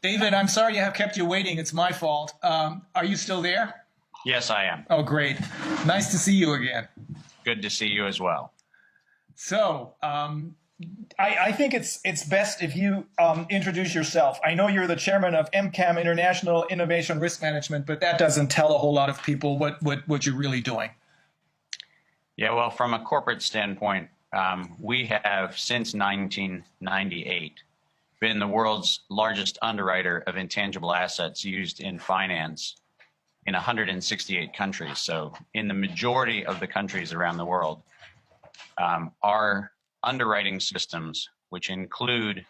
David, I'm sorry to have kept you waiting. It's my fault. Are you still there? Yes, I am. Oh, great. Nice to see you again. Good to see you as well. So, I think it's best if you introduce yourself. I know you're the chairman of MCAM, International Innovation Risk Management, but that doesn't tell a whole lot of people what you're really doing. Yeah, well, from a corporate standpoint, we have since 1998 been the world's largest underwriter of intangible assets used in finance in 168 countries. So in the majority of the countries around the world, our underwriting systems, which include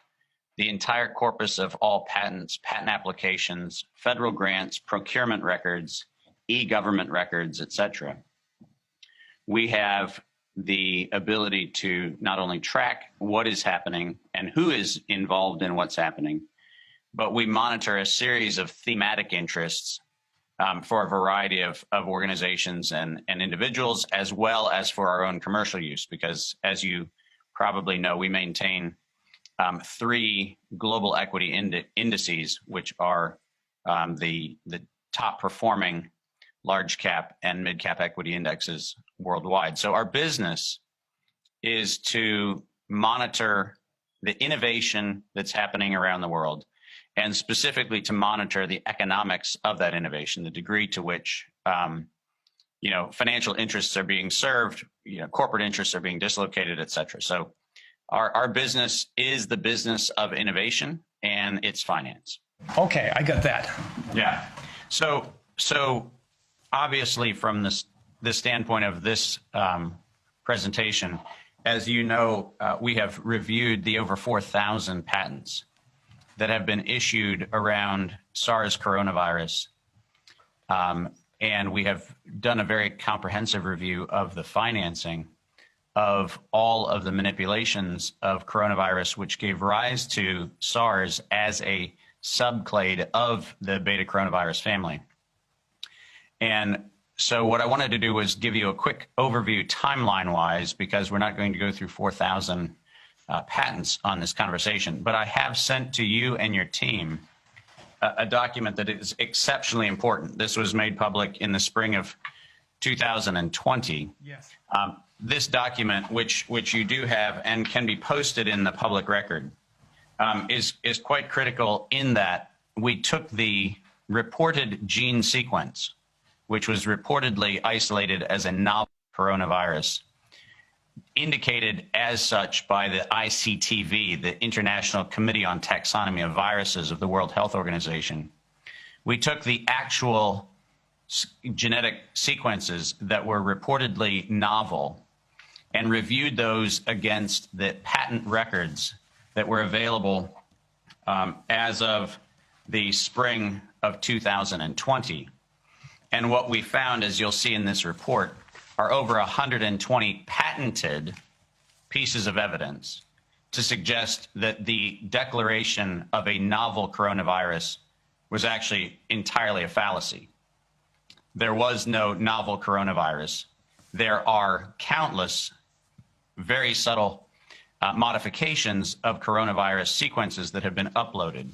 the entire corpus of all patents, patent applications, federal grants, procurement records, e-government records, et cetera, we have the ability to not only track what is happening and who is involved in what's happening, but we monitor a series of thematic interests for a variety of organizations and individuals, as well as for our own commercial use, because as you probably know, we maintain 3 global equity indices, which are the top performing large cap and mid cap equity indexes worldwide. So our business is to monitor the innovation that's happening around the world, and specifically to monitor the economics of that innovation, the degree to which financial interests are being served, corporate interests are being dislocated, et cetera. So our business is the business of innovation, and it's finance. Okay, I got that. Yeah. So obviously, from the standpoint of this presentation, as you know, we have reviewed the over 4,000 patents that have been issued around SARS coronavirus. And we have done a very comprehensive review of the financing of all of the manipulations of coronavirus, which gave rise to SARS as a subclade of the beta coronavirus family. And so what I wanted to do was give you a quick overview timeline-wise, because we're not going to go through 4,000 patents on this conversation, but I have sent to you and your team a document that is exceptionally important. This was made public in the spring of 2020. Yes. This document, which you do have and can be posted in the public record, is quite critical in that we took the reported gene sequence, which was reportedly isolated as a novel coronavirus, indicated as such by the ICTV, the International Committee on Taxonomy of Viruses of the World Health Organization. We took the actual genetic sequences that were reportedly novel and reviewed those against the patent records that were available as of the spring of 2020. And what we found, as you'll see in this report, are over 120 patented pieces of evidence to suggest that the declaration of a novel coronavirus was actually entirely a fallacy. There was no novel coronavirus. There are countless very subtle modifications of coronavirus sequences that have been uploaded.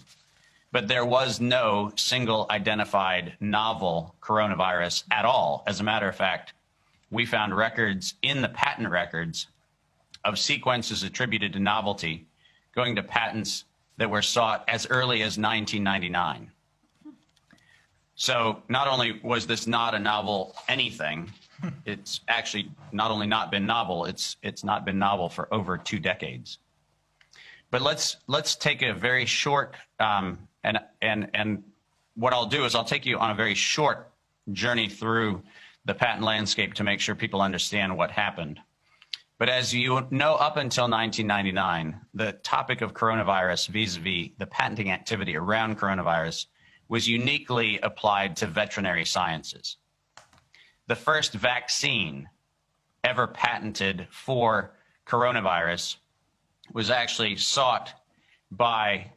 But there was no single identified novel coronavirus at all. As a matter of fact, we found records in the patent records of sequences attributed to novelty going to patents that were sought as early as 1999. So not only was this not a novel anything, it's actually not only not been novel, it's not been novel for over 2 decades. But let's take a very short and what I'll do is I'll take you on a very short journey through the patent landscape to make sure people understand what happened. But as you know, up until 1999, the topic of coronavirus vis-a-vis the patenting activity around coronavirus was uniquely applied to veterinary sciences. The first vaccine ever patented for coronavirus was actually sought by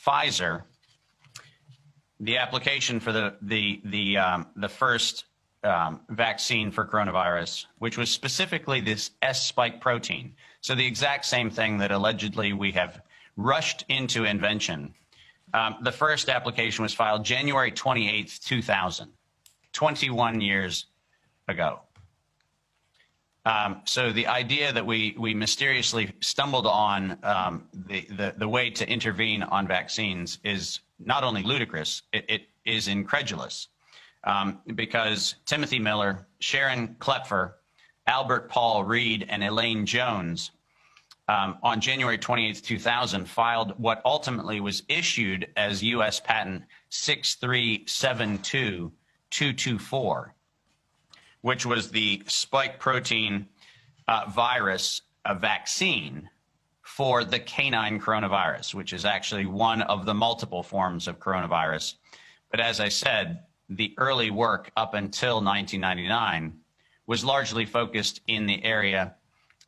Pfizer. The application for the first vaccine for coronavirus, which was specifically this S-spike protein. So the exact same thing that allegedly we have rushed into invention The first application was filed January 28th, 2000, 21 years ago. So the idea that we mysteriously stumbled on the way to intervene on vaccines is not only ludicrous, it is incredulous. Because Timothy Miller, Sharon Klepfer, Albert Paul Reed, and Elaine Jones on January 28th, 2000, filed what ultimately was issued as U.S. Patent 6372224, which was the spike protein virus vaccine for the canine coronavirus, which is actually one of the multiple forms of coronavirus. But as I said, the early work up until 1999 was largely focused in the area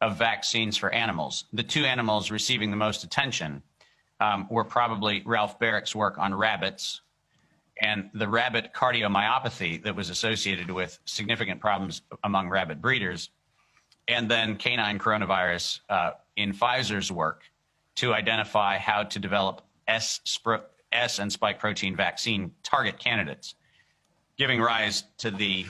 of vaccines for animals. The two animals receiving the most attention were probably Ralph Barrick's work on rabbits and the rabbit cardiomyopathy that was associated with significant problems among rabbit breeders, and then canine coronavirus in Pfizer's work to identify how to develop S and spike protein vaccine target candidates, giving rise to the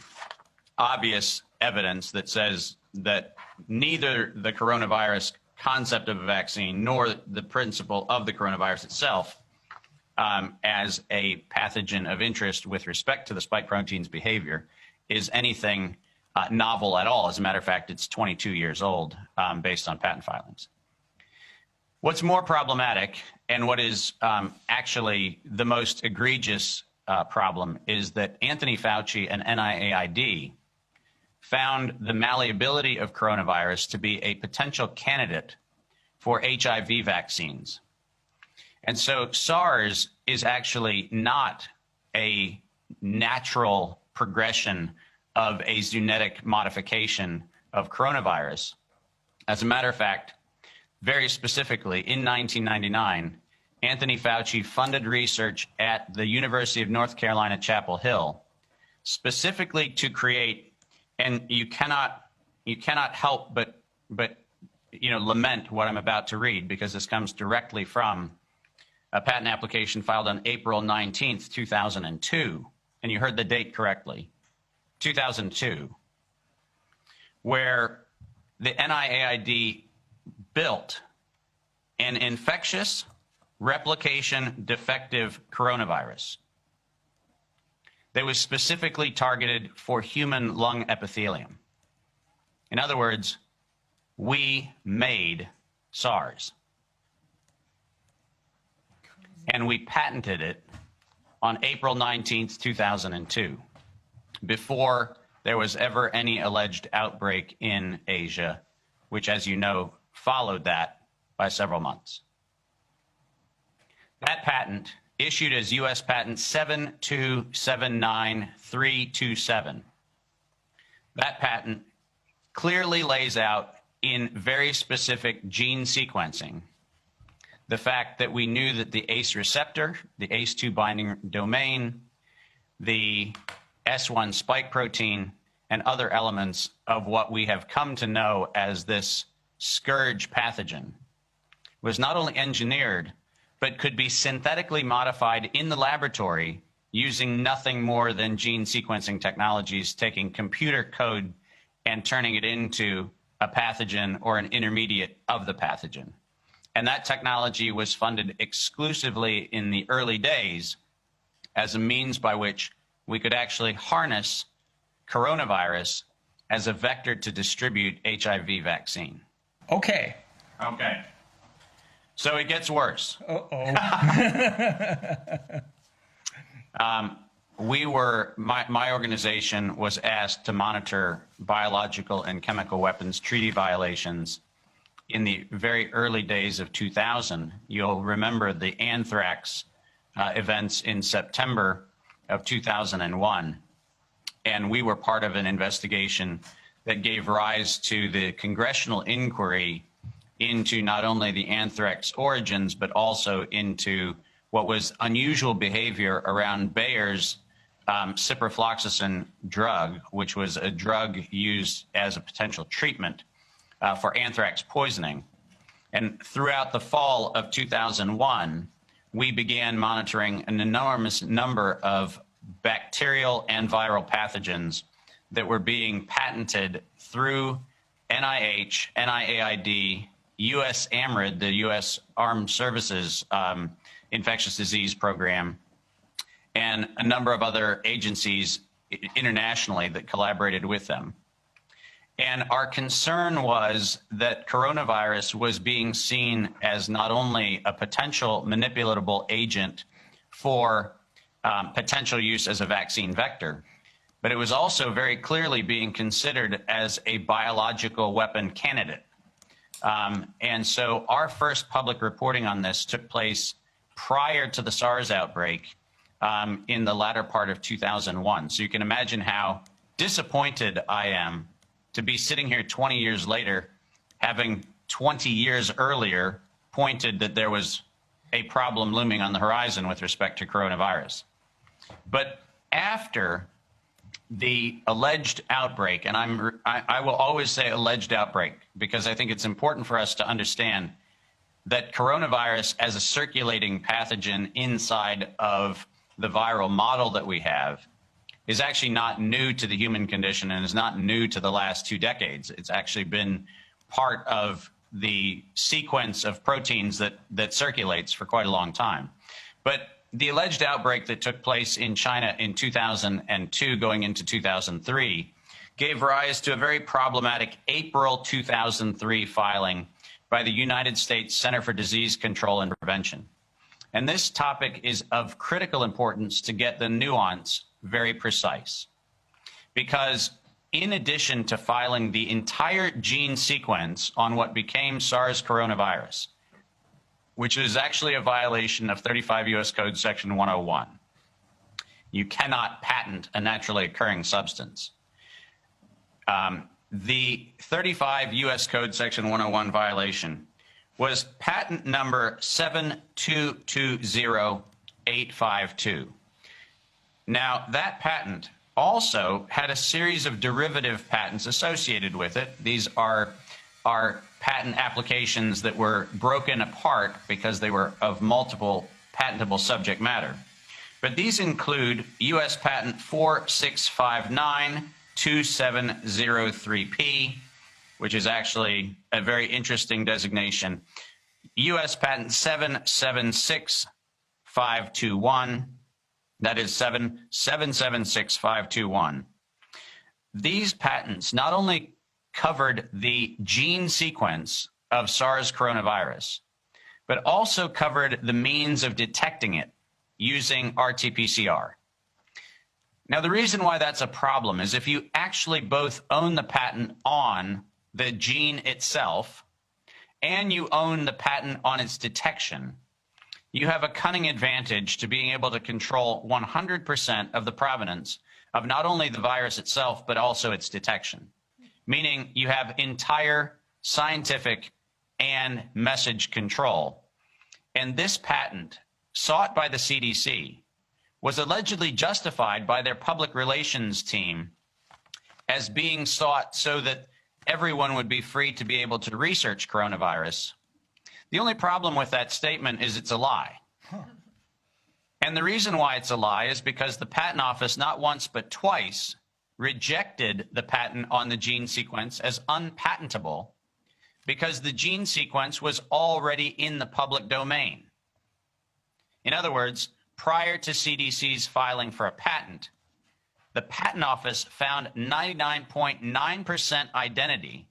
obvious evidence that says that neither the coronavirus concept of a vaccine nor the principle of the coronavirus itself as a pathogen of interest with respect to the spike protein's behavior is anything novel at all. As a matter of fact, it's 22 years old based on patent filings. What's more problematic, and what is actually the most egregious problem, is that Anthony Fauci and NIAID found the malleability of coronavirus to be a potential candidate for HIV vaccines. And so SARS is actually not a natural progression of a zoonotic modification of coronavirus. As a matter of fact, very specifically, in 1999, Anthony Fauci funded research at the University of North Carolina, Chapel Hill, specifically to create, and you cannot help but lament what I'm about to read, because this comes directly from a patent application filed on April 19th, 2002, and you heard the date correctly, 2002, where the NIAID built an infectious replication defective coronavirus that was specifically targeted for human lung epithelium. In other words, we made SARS. And we patented it on April 19th, 2002, before there was ever any alleged outbreak in Asia, which, as you know, followed that by several months. That patent, issued as U.S. Patent 7279327, that patent clearly lays out in very specific gene sequencing the fact that we knew that the ACE receptor, the ACE2 binding domain, the S1 spike protein, and other elements of what we have come to know as this scourge pathogen was not only engineered, but could be synthetically modified in the laboratory using nothing more than gene sequencing technologies, taking computer code and turning it into a pathogen or an intermediate of the pathogen. And that technology was funded exclusively in the early days as a means by which we could actually harness coronavirus as a vector to distribute HIV vaccine. Okay. Okay. So it gets worse. Uh-oh. My organization was asked to monitor biological and chemical weapons treaty violations in the very early days of 2000. You'll remember the anthrax events in September of 2001. And we were part of an investigation that gave rise to the congressional inquiry into not only the anthrax origins, but also into what was unusual behavior around Bayer's ciprofloxacin drug, which was a drug used as a potential treatment for anthrax poisoning. And throughout the fall of 2001, we began monitoring an enormous number of bacterial and viral pathogens that were being patented through NIH, NIAID, US AMRID, the US Armed Services Infectious Disease Program, and a number of other agencies internationally that collaborated with them. And our concern was that coronavirus was being seen as not only a potential manipulatable agent for potential use as a vaccine vector, but it was also very clearly being considered as a biological weapon candidate. And so our first public reporting on this took place prior to the SARS outbreak in the latter part of 2001. So you can imagine how disappointed I am to be sitting here 20 years later, having 20 years earlier pointed that there was a problem looming on the horizon with respect to coronavirus. But after the alleged outbreak, and I will always say alleged outbreak, because I think it's important for us to understand that coronavirus as a circulating pathogen inside of the viral model that we have is actually not new to the human condition and is not new to the last 2 decades. It's actually been part of the sequence of proteins that circulates for quite a long time. But the alleged outbreak that took place in China in 2002 going into 2003 gave rise to a very problematic April 2003 filing by the United States Center for Disease Control and Prevention. And this topic is of critical importance to get the nuance very precise, because in addition to filing the entire gene sequence on what became SARS coronavirus, which is actually a violation of 35 U.S. Code Section 101, you cannot patent a naturally occurring substance. The 35 U.S. Code Section 101 violation was patent number 7220852. Now, that patent also had a series of derivative patents associated with it. These are patent applications that were broken apart because they were of multiple patentable subject matter. But these include U.S. Patent 46592703P, which is actually a very interesting designation, U.S. Patent 776521, that is 776521. These patents not only covered the gene sequence of SARS coronavirus, but also covered the means of detecting it using RT-PCR. Now, the reason why that's a problem is if you actually both own the patent on the gene itself and you own the patent on its detection, you have a cunning advantage to being able to control 100% of the provenance of not only the virus itself, but also its detection. Meaning you have entire scientific and message control. And this patent, sought by the CDC, was allegedly justified by their public relations team as being sought so that everyone would be free to be able to research coronavirus. The only problem with that statement is it's a lie. And the reason why it's a lie is because the Patent Office not once but twice rejected the patent on the gene sequence as unpatentable because the gene sequence was already in the public domain. In other words, prior to CDC's filing for a patent, the Patent Office found 99.9% identity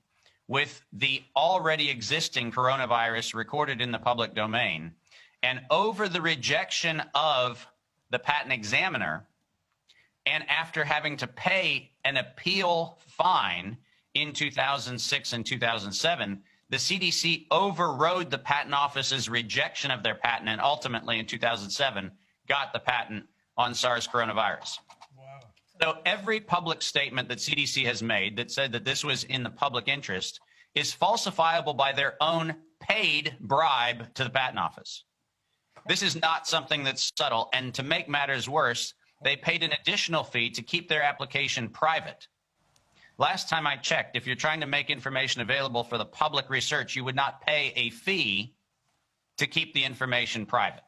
with the already existing coronavirus recorded in the public domain. And over the rejection of the patent examiner, and after having to pay an appeal fine in 2006 and 2007, the CDC overrode the Patent Office's rejection of their patent and ultimately in 2007 got the patent on SARS coronavirus. Wow. So every public statement that CDC has made that said that this was in the public interest is falsifiable by their own paid bribe to the Patent Office. This is not something that's subtle, and to make matters worse, they paid an additional fee to keep their application private. Last time I checked, if you're trying to make information available for the public research, you would not pay a fee to keep the information private.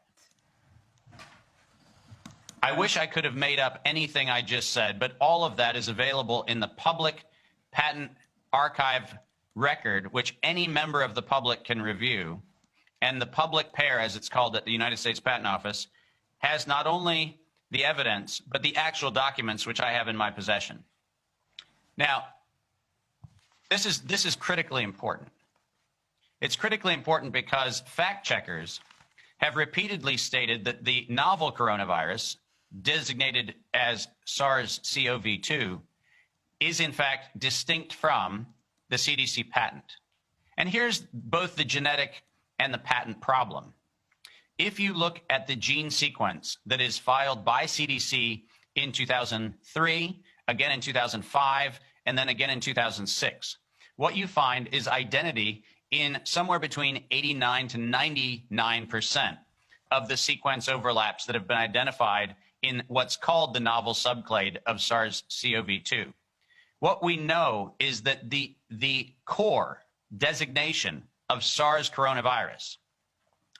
I wish I could have made up anything I just said, but all of that is available in the public patent archive record, which any member of the public can review. And the public pair, as it's called at the United States Patent Office, has not only the evidence, but the actual documents, which I have in my possession. Now, this is critically important. It's critically important because fact checkers have repeatedly stated that the novel coronavirus, designated as SARS-CoV-2, is in fact distinct from the CDC patent. And here's both the genetic and the patent problem. If you look at the gene sequence that is filed by CDC in 2003, again in 2005, and then again in 2006, what you find is identity in somewhere between 89 to 99% of the sequence overlaps that have been identified in what's called the novel subclade of SARS-CoV-2. What we know is that the core designation of SARS coronavirus,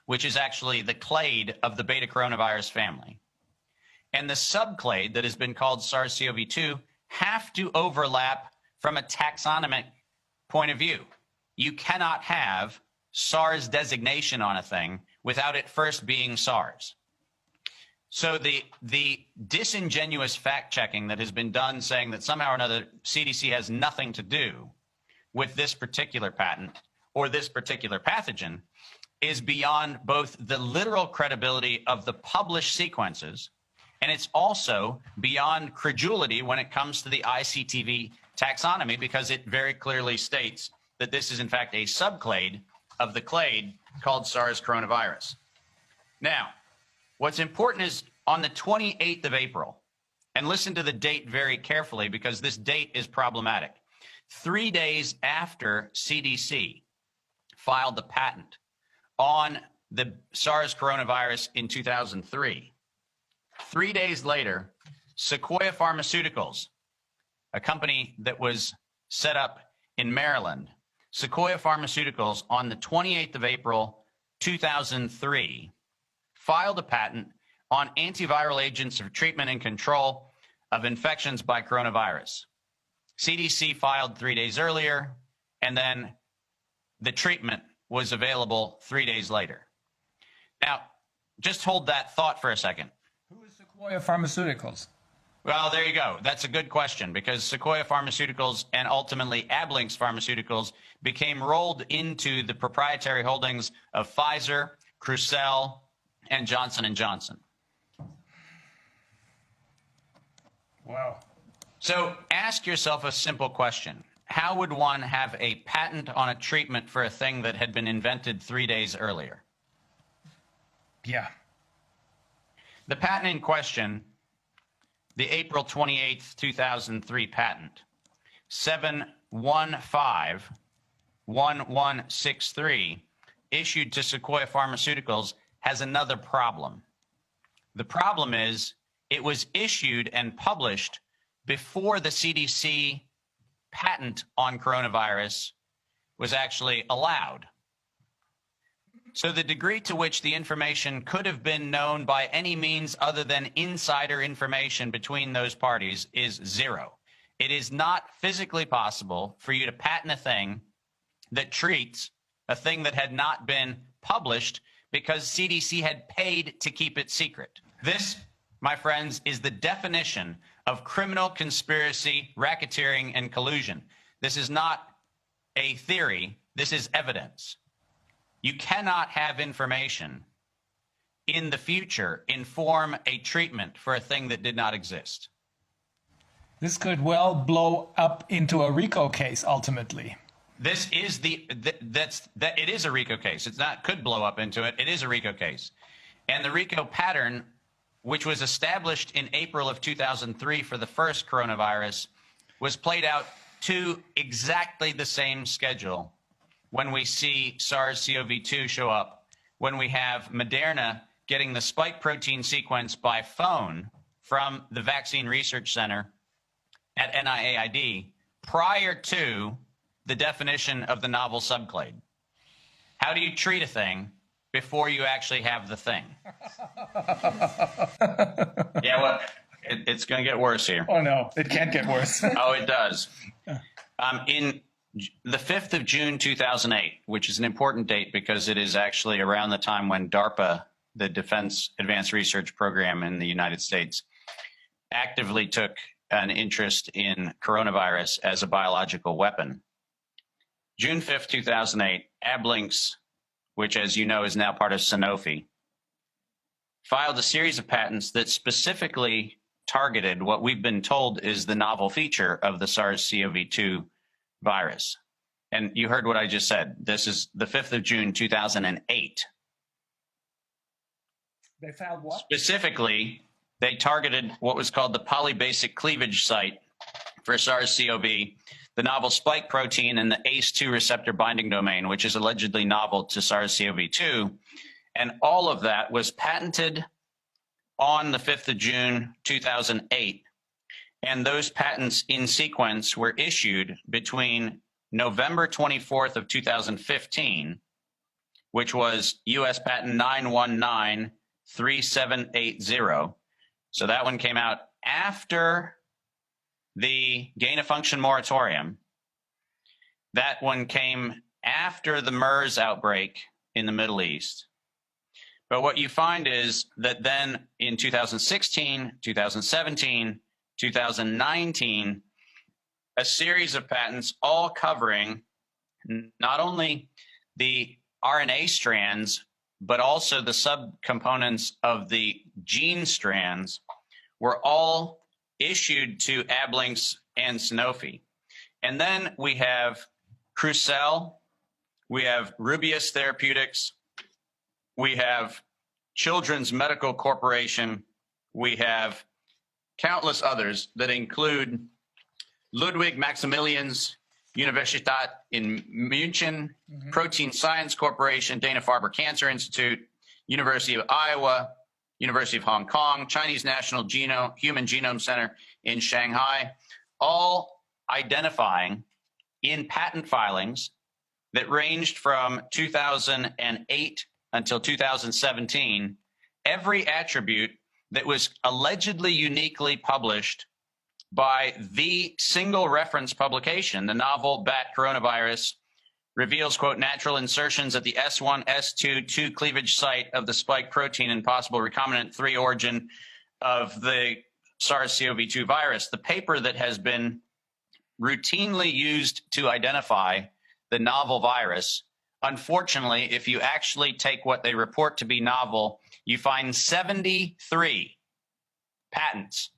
which is actually the clade of the beta coronavirus family, and the subclade that has been called SARS-CoV-2 have to overlap from a taxonomic point of view. You cannot have SARS designation on a thing without it first being SARS. So the disingenuous fact checking that has been done saying that somehow or another CDC has nothing to do with this particular patent or this particular pathogen is beyond both the literal credibility of the published sequences, and it's also beyond credulity when it comes to the ICTV taxonomy, because it very clearly states that this is in fact a subclade of the clade called SARS coronavirus. Now, what's important is on the 28th of April, and listen to the date very carefully because this date is problematic. 3 days after CDC filed the patent on the SARS coronavirus in 2003, 3 days later, Sequoia Pharmaceuticals, a company that was set up in Maryland, Sequoia Pharmaceuticals on the 28th of April, 2003, filed a patent on antiviral agents for treatment and control of infections by coronavirus. CDC filed 3 days earlier, and then the treatment was available 3 days later. Now, just hold that thought for a second. Who is Sequoia Pharmaceuticals? Well, there you go. That's a good question, because Sequoia Pharmaceuticals and ultimately Ablinks Pharmaceuticals became rolled into the proprietary holdings of Pfizer, Crucell, and Johnson & Johnson. Wow. So ask yourself a simple question. How would one have a patent on a treatment for a thing that had been invented 3 days earlier? Yeah. The patent in question, the April 28th, 2003 patent, 7151163, issued to Sequoia Pharmaceuticals, has another problem. The problem is it was issued and published before the CDC patent on coronavirus was actually allowed. So the degree to which the information could have been known by any means other than insider information between those parties is zero. It is not physically possible for you to patent a thing that treats a thing that had not been published because CDC had paid to keep it secret. This, my friends, is the definition of criminal conspiracy, racketeering, and collusion. This is not a theory. This is evidence. You cannot have information in the future inform a treatment for a thing that did not exist. This could well blow up into a RICO case ultimately. This is it is a RICO case. It's not could blow up into it. It is a RICO case. And the RICO pattern, which was established in April of 2003 for the first coronavirus, was played out to exactly the same schedule when we see SARS-CoV-2 show up, when we have Moderna getting the spike protein sequence by phone from the Vaccine Research Center at NIAID prior to the definition of the novel subclade. How do you treat a thing before you actually have the thing? Yeah, It's going to get worse here. Oh, no, it can't get worse. Oh, it does. In the 5th of June, 2008, which is an important date because it is actually around the time when DARPA, the Defense Advanced Research Program in the United States, actively took an interest in coronavirus as a biological weapon. June 5th, 2008, Ablinks, which, as you know, is now part of Sanofi, filed a series of patents that specifically targeted what we've been told is the novel feature of the SARS-CoV-2 virus. And you heard what I just said. This is the 5th of June, 2008. They found what? Specifically, they targeted what was called the polybasic cleavage site for SARS-CoV, the novel spike protein and the ACE2 receptor binding domain, which is allegedly novel to SARS-CoV-2. And all of that was patented on the 5th of June, 2008. And those patents in sequence were issued between November 24th of 2015, which was U.S. patent 9193780. So that one came out after the gain of function moratorium. That one came after the MERS outbreak in the Middle East. But what you find is that then in 2016, 2017, 2019, a series of patents all covering not only the RNA strands, but also the subcomponents of the gene strands were all issued to Ablinks and Sanofi. And then we have Crucell, we have Rubius Therapeutics, we have Children's Medical Corporation, we have countless others that include Ludwig Maximilians Universität in München, Protein Science Corporation, Dana-Farber Cancer Institute, University of Iowa, University of Hong Kong, Chinese National Human Genome Center in Shanghai, all identifying in patent filings that ranged from 2008 until 2017, every attribute that was allegedly uniquely published by the single reference publication. The novel bat coronavirus reveals, quote, natural insertions at the S1, S2, 2 cleavage site of the spike protein and possible recombinant 3 origin of the SARS-CoV-2 virus. The paper that has been routinely used to identify the novel virus, unfortunately, if you actually take what they report to be novel, you find 73 patents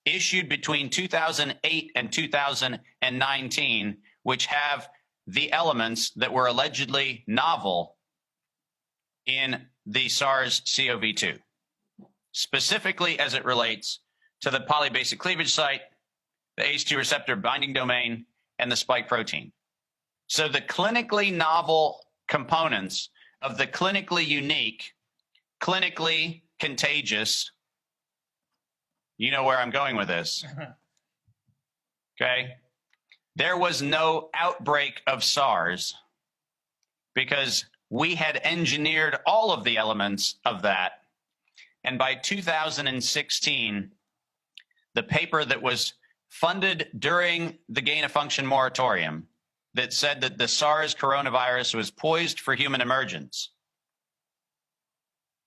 issued between 2008 and 2019, which have the elements that were allegedly novel in the SARS-CoV-2, specifically as it relates to the polybasic cleavage site, the ACE2 receptor binding domain, and the spike protein. So the clinically novel components of the clinically unique, clinically contagious, you know where I'm going with this, okay? There was no outbreak of SARS because we had engineered all of the elements of that. And by 2016, the paper that was funded during the gain of function moratorium that said that the SARS coronavirus was poised for human emergence,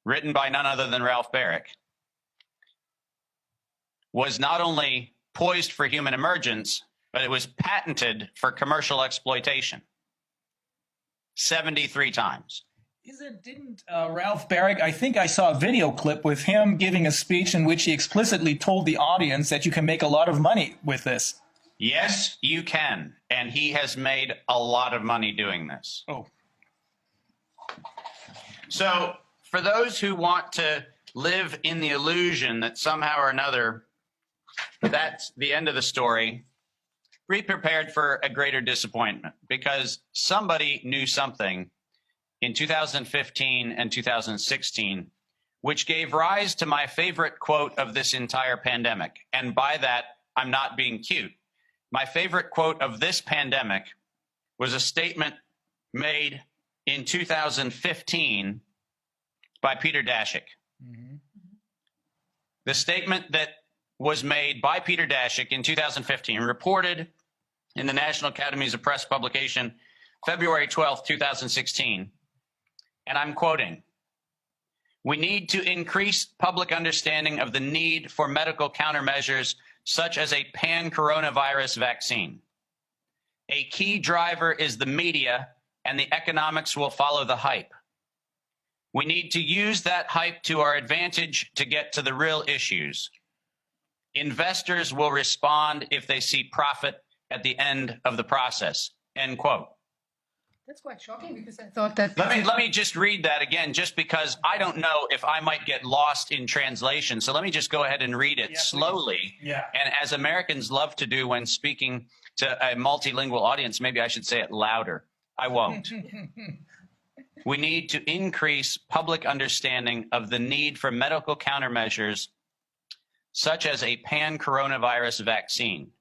written by none other than Ralph Barrick, was not only poised for human emergence, but it was patented for commercial exploitation 73 times. Didn't Ralph Barrick, I think I saw a video clip with him giving a speech in which he explicitly told the audience that you can make a lot of money with this. Yes, you can. And he has made a lot of money doing this. Oh. So for those who want to live in the illusion that somehow or another that's the end of the story, be prepared for a greater disappointment, because somebody knew something in 2015 and 2016, which gave rise to my favorite quote of this entire pandemic. And by that, I'm not being cute. My favorite quote of this pandemic was a statement made in 2015 by Peter Daszak. The statement that was made by Peter Daszak in 2015, reported in the National Academies of Press publication, February 12th, 2016. And I'm quoting, "We need to increase public understanding of the need for medical countermeasures such as a pan-coronavirus vaccine. A key driver is the media, and the economics will follow the hype. We need to use that hype to our advantage to get to the real issues. Investors will respond if they see profit at the end of the process." End quote. That's quite shocking because I thought that. Let me just read that again, just because I don't know if I might get lost in translation. So let me just go ahead and read it slowly. Yeah. And as Americans love to do when speaking to a multilingual audience, maybe I should say it louder. I won't. "We need to increase public understanding of the need for medical countermeasures such as a pan-coronavirus vaccine.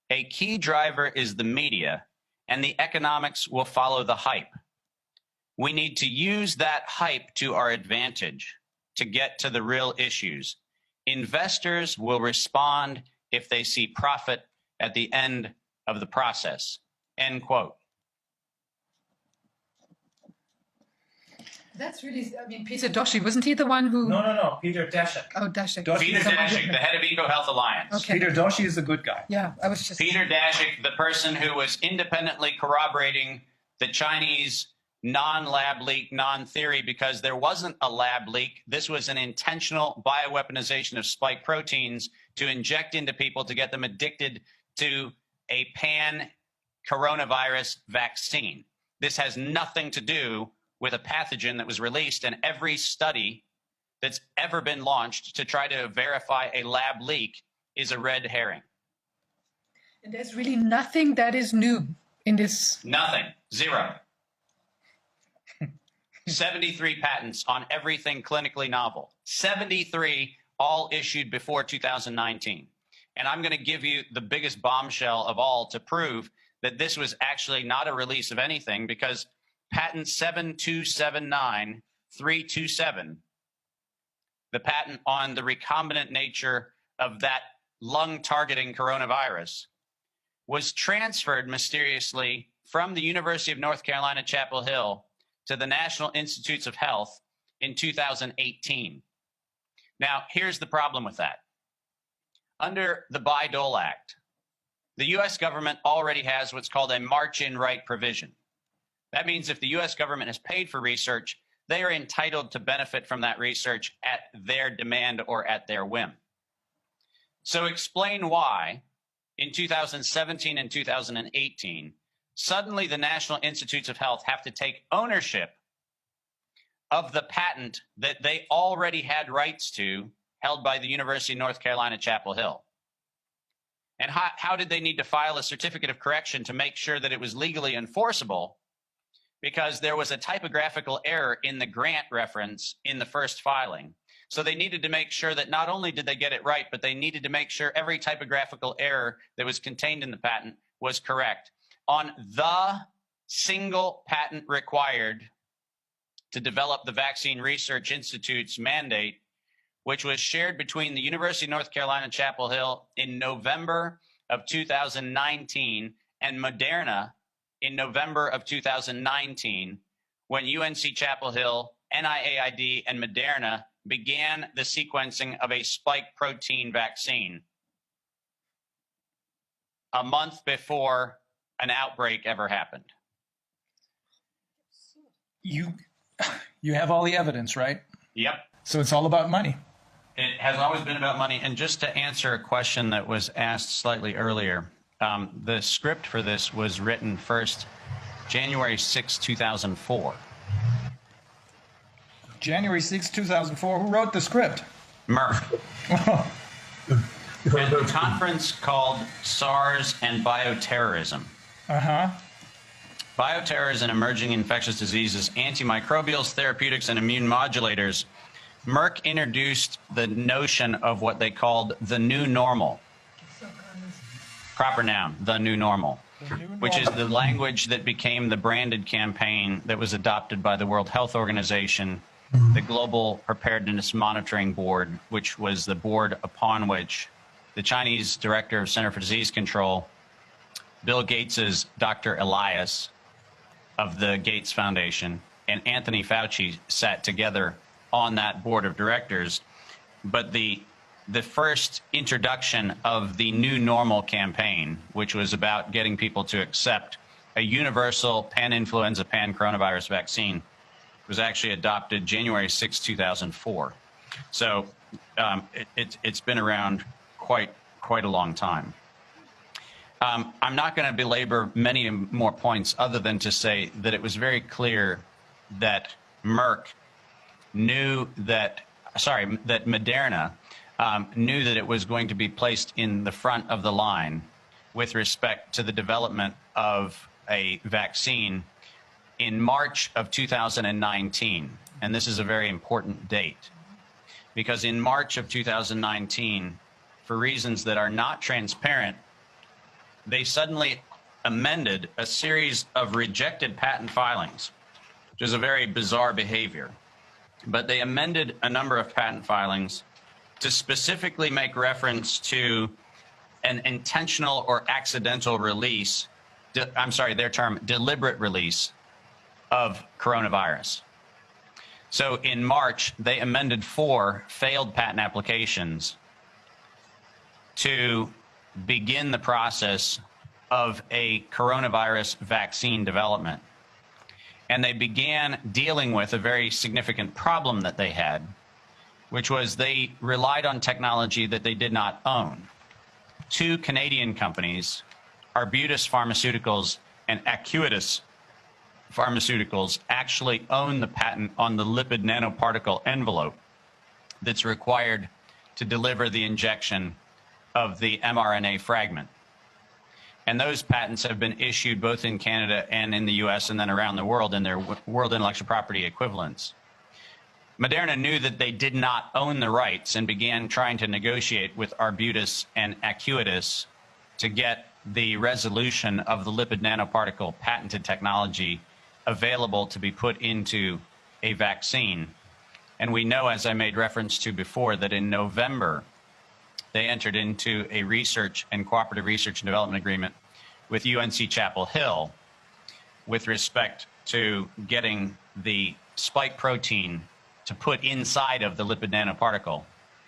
A key driver is the media, and the economics will follow the hype. We need to use that hype to our advantage to get to the real issues. Investors will respond if they see profit at the end of the process." End quote. That's really, I mean, Peter Doshi, wasn't he the one who? No. Peter Daszak. Oh, Daszak. Peter Daszak, the head of EcoHealth Alliance. Okay. Peter Doshi is the good guy. Yeah, I was just. Peter Daszak, the person who was independently corroborating the Chinese non-lab leak, non-theory, because there wasn't a lab leak. This was an intentional bioweaponization of spike proteins to inject into people to get them addicted to a pan-coronavirus vaccine. This has nothing to do with a pathogen that was released, and every study that's ever been launched to try to verify a lab leak is a red herring. And there's really nothing that is new in this. Nothing. Zero. 73 patents on everything clinically novel. 73 all issued before 2019. And I'm going to give you the biggest bombshell of all to prove that this was actually not a release of anything, because patent 7279327, the patent on the recombinant nature of that lung-targeting coronavirus, was transferred mysteriously from the University of North Carolina, Chapel Hill, to the National Institutes of Health in 2018. Now, here's the problem with that. Under the Bayh-Dole Act, the U.S. government already has what's called a march-in right provision. That means if the U.S. government has paid for research, they are entitled to benefit from that research at their demand or at their whim. So explain why in 2017 and 2018, suddenly the National Institutes of Health have to take ownership of the patent that they already had rights to, held by the University of North Carolina, Chapel Hill. And how did they need to file a certificate of correction to make sure that it was legally enforceable? Because there was a typographical error in the grant reference in the first filing. So they needed to make sure that not only did they get it right, but they needed to make sure every typographical error that was contained in the patent was correct. On the single patent required to develop the Vaccine Research Institute's mandate, which was shared between the University of North Carolina, Chapel Hill in November of 2019 and Moderna in November of 2019, when UNC Chapel Hill, NIAID, and Moderna began the sequencing of a spike protein vaccine a month before an outbreak ever happened. You have all the evidence, right? Yep. So it's all about money. It has always been about money. And just to answer a question that was asked slightly earlier, the script for this was written first January 6, 2004. January 6, 2004. Who wrote the script? Merck. At the conference called SARS and Bioterrorism. Uh-huh. Bioterrorism, emerging infectious diseases, antimicrobials, therapeutics, and immune modulators. Merck introduced the notion of what they called the new normal. Proper noun, the new normal, which is the language that became the branded campaign that was adopted by the World Health Organization, the Global Preparedness Monitoring Board, which was the board upon which the Chinese director of Center for Disease Control, Bill Gates's Dr. Elias of the Gates Foundation, and Anthony Fauci sat together on that board of directors. But the first introduction of the new normal campaign, which was about getting people to accept a universal pan-influenza, pan-coronavirus vaccine, was actually adopted January 6, 2004. So it's been around quite a long time. I'm not going to belabor many more points other than to say that it was very clear that Merck knew that Moderna knew that it was going to be placed in the front of the line with respect to the development of a vaccine in March of 2019. And this is a very important date, because in March of 2019, for reasons that are not transparent, they suddenly amended a series of rejected patent filings, which is a very bizarre behavior. But they amended a number of patent filings to specifically make reference to an intentional or accidental release, their term, deliberate release of coronavirus. So in March, they amended 4 failed patent applications to begin the process of a coronavirus vaccine development. And they began dealing with a very significant problem that they had, which was they relied on technology that they did not own. 2 Canadian companies, Arbutus Pharmaceuticals and Acuitas Pharmaceuticals, actually own the patent on the lipid nanoparticle envelope that's required to deliver the injection of the mRNA fragment. And those patents have been issued both in Canada and in the US and then around the world in their world intellectual property equivalents. Moderna knew that they did not own the rights and began trying to negotiate with Arbutus and Acuitas to get the resolution of the lipid nanoparticle patented technology available to be put into a vaccine. And we know, as I made reference to before, that in November, they entered into a research and cooperative research and development agreement with UNC Chapel Hill with respect to getting the spike protein to put inside of the lipid nanoparticle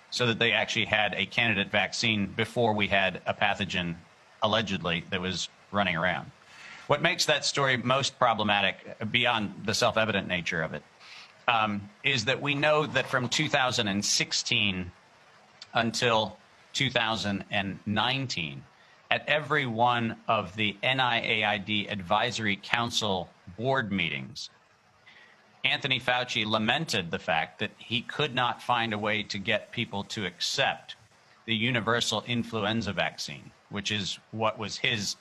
so that they actually had a candidate vaccine before we had a pathogen, allegedly, that was running around. What makes that story most problematic, beyond the self-evident nature of it, is that we know that from 2016 until 2019, at every one of the NIAID Advisory Council board meetings, Anthony Fauci lamented the fact that he could not find a way to get people to accept the universal influenza vaccine, which is what was his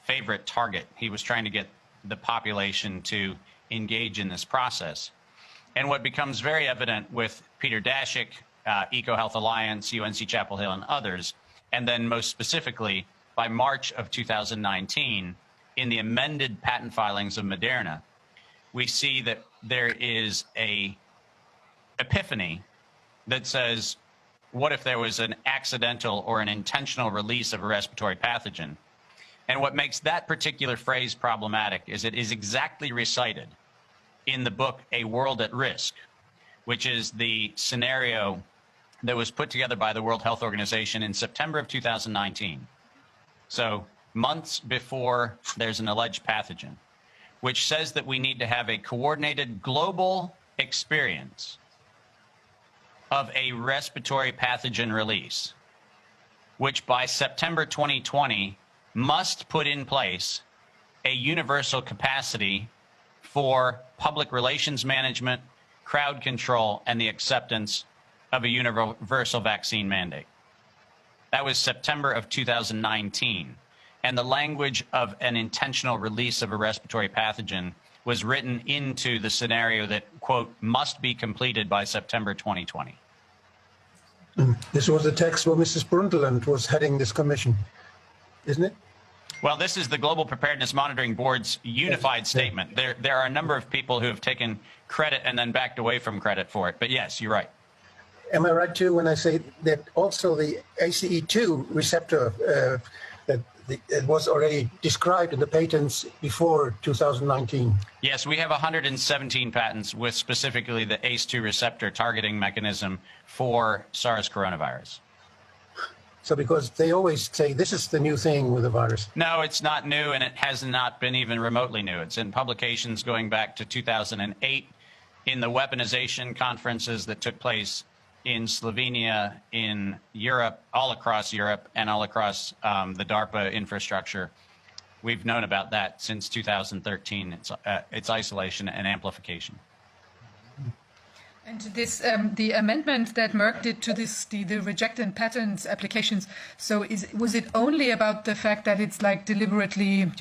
favorite target. He was trying to get the population to engage in this process. And what becomes very evident with Peter Daszak, EcoHealth Alliance, UNC Chapel Hill, and others, and then most specifically by March of 2019, in the amended patent filings of Moderna, we see that there is a epiphany that says, what if there was an accidental or an intentional release of a respiratory pathogen? And what makes that particular phrase problematic is it is exactly recited in the book A World at Risk, which is the scenario that was put together by the World Health Organization in September of 2019. So months before there's an alleged pathogen, which says that we need to have a coordinated global experience of a respiratory pathogen release, which by September 2020 must put in place a universal capacity for public relations management, crowd control, and the acceptance of a universal vaccine mandate. That was September of 2019. And the language of an intentional release of a respiratory pathogen was written into the scenario that, quote, must be completed by September 2020. This was the text where Mrs. Brundtland was heading this commission, isn't it? Well, this is the Global Preparedness Monitoring Board's unified statement. There are a number of people who have taken credit and then backed away from credit for it. But yes, you're right. Am I right too when I say that also the ACE2 receptor it was already described in the patents before 2019? Yes, we have 117 patents with specifically the ACE2 receptor targeting mechanism for SARS coronavirus. So because they always say this is the new thing with the virus. No, it's not new, and it has not been even remotely new. It's in publications going back to 2008 in the weaponization conferences that took place in Slovenia, in Europe, all across Europe, and all across the DARPA infrastructure. We've known about that since 2013. It's isolation and amplification. And this, the amendment that Merck did to this, the rejected patent applications. So, was it only about the fact that it's like deliberately,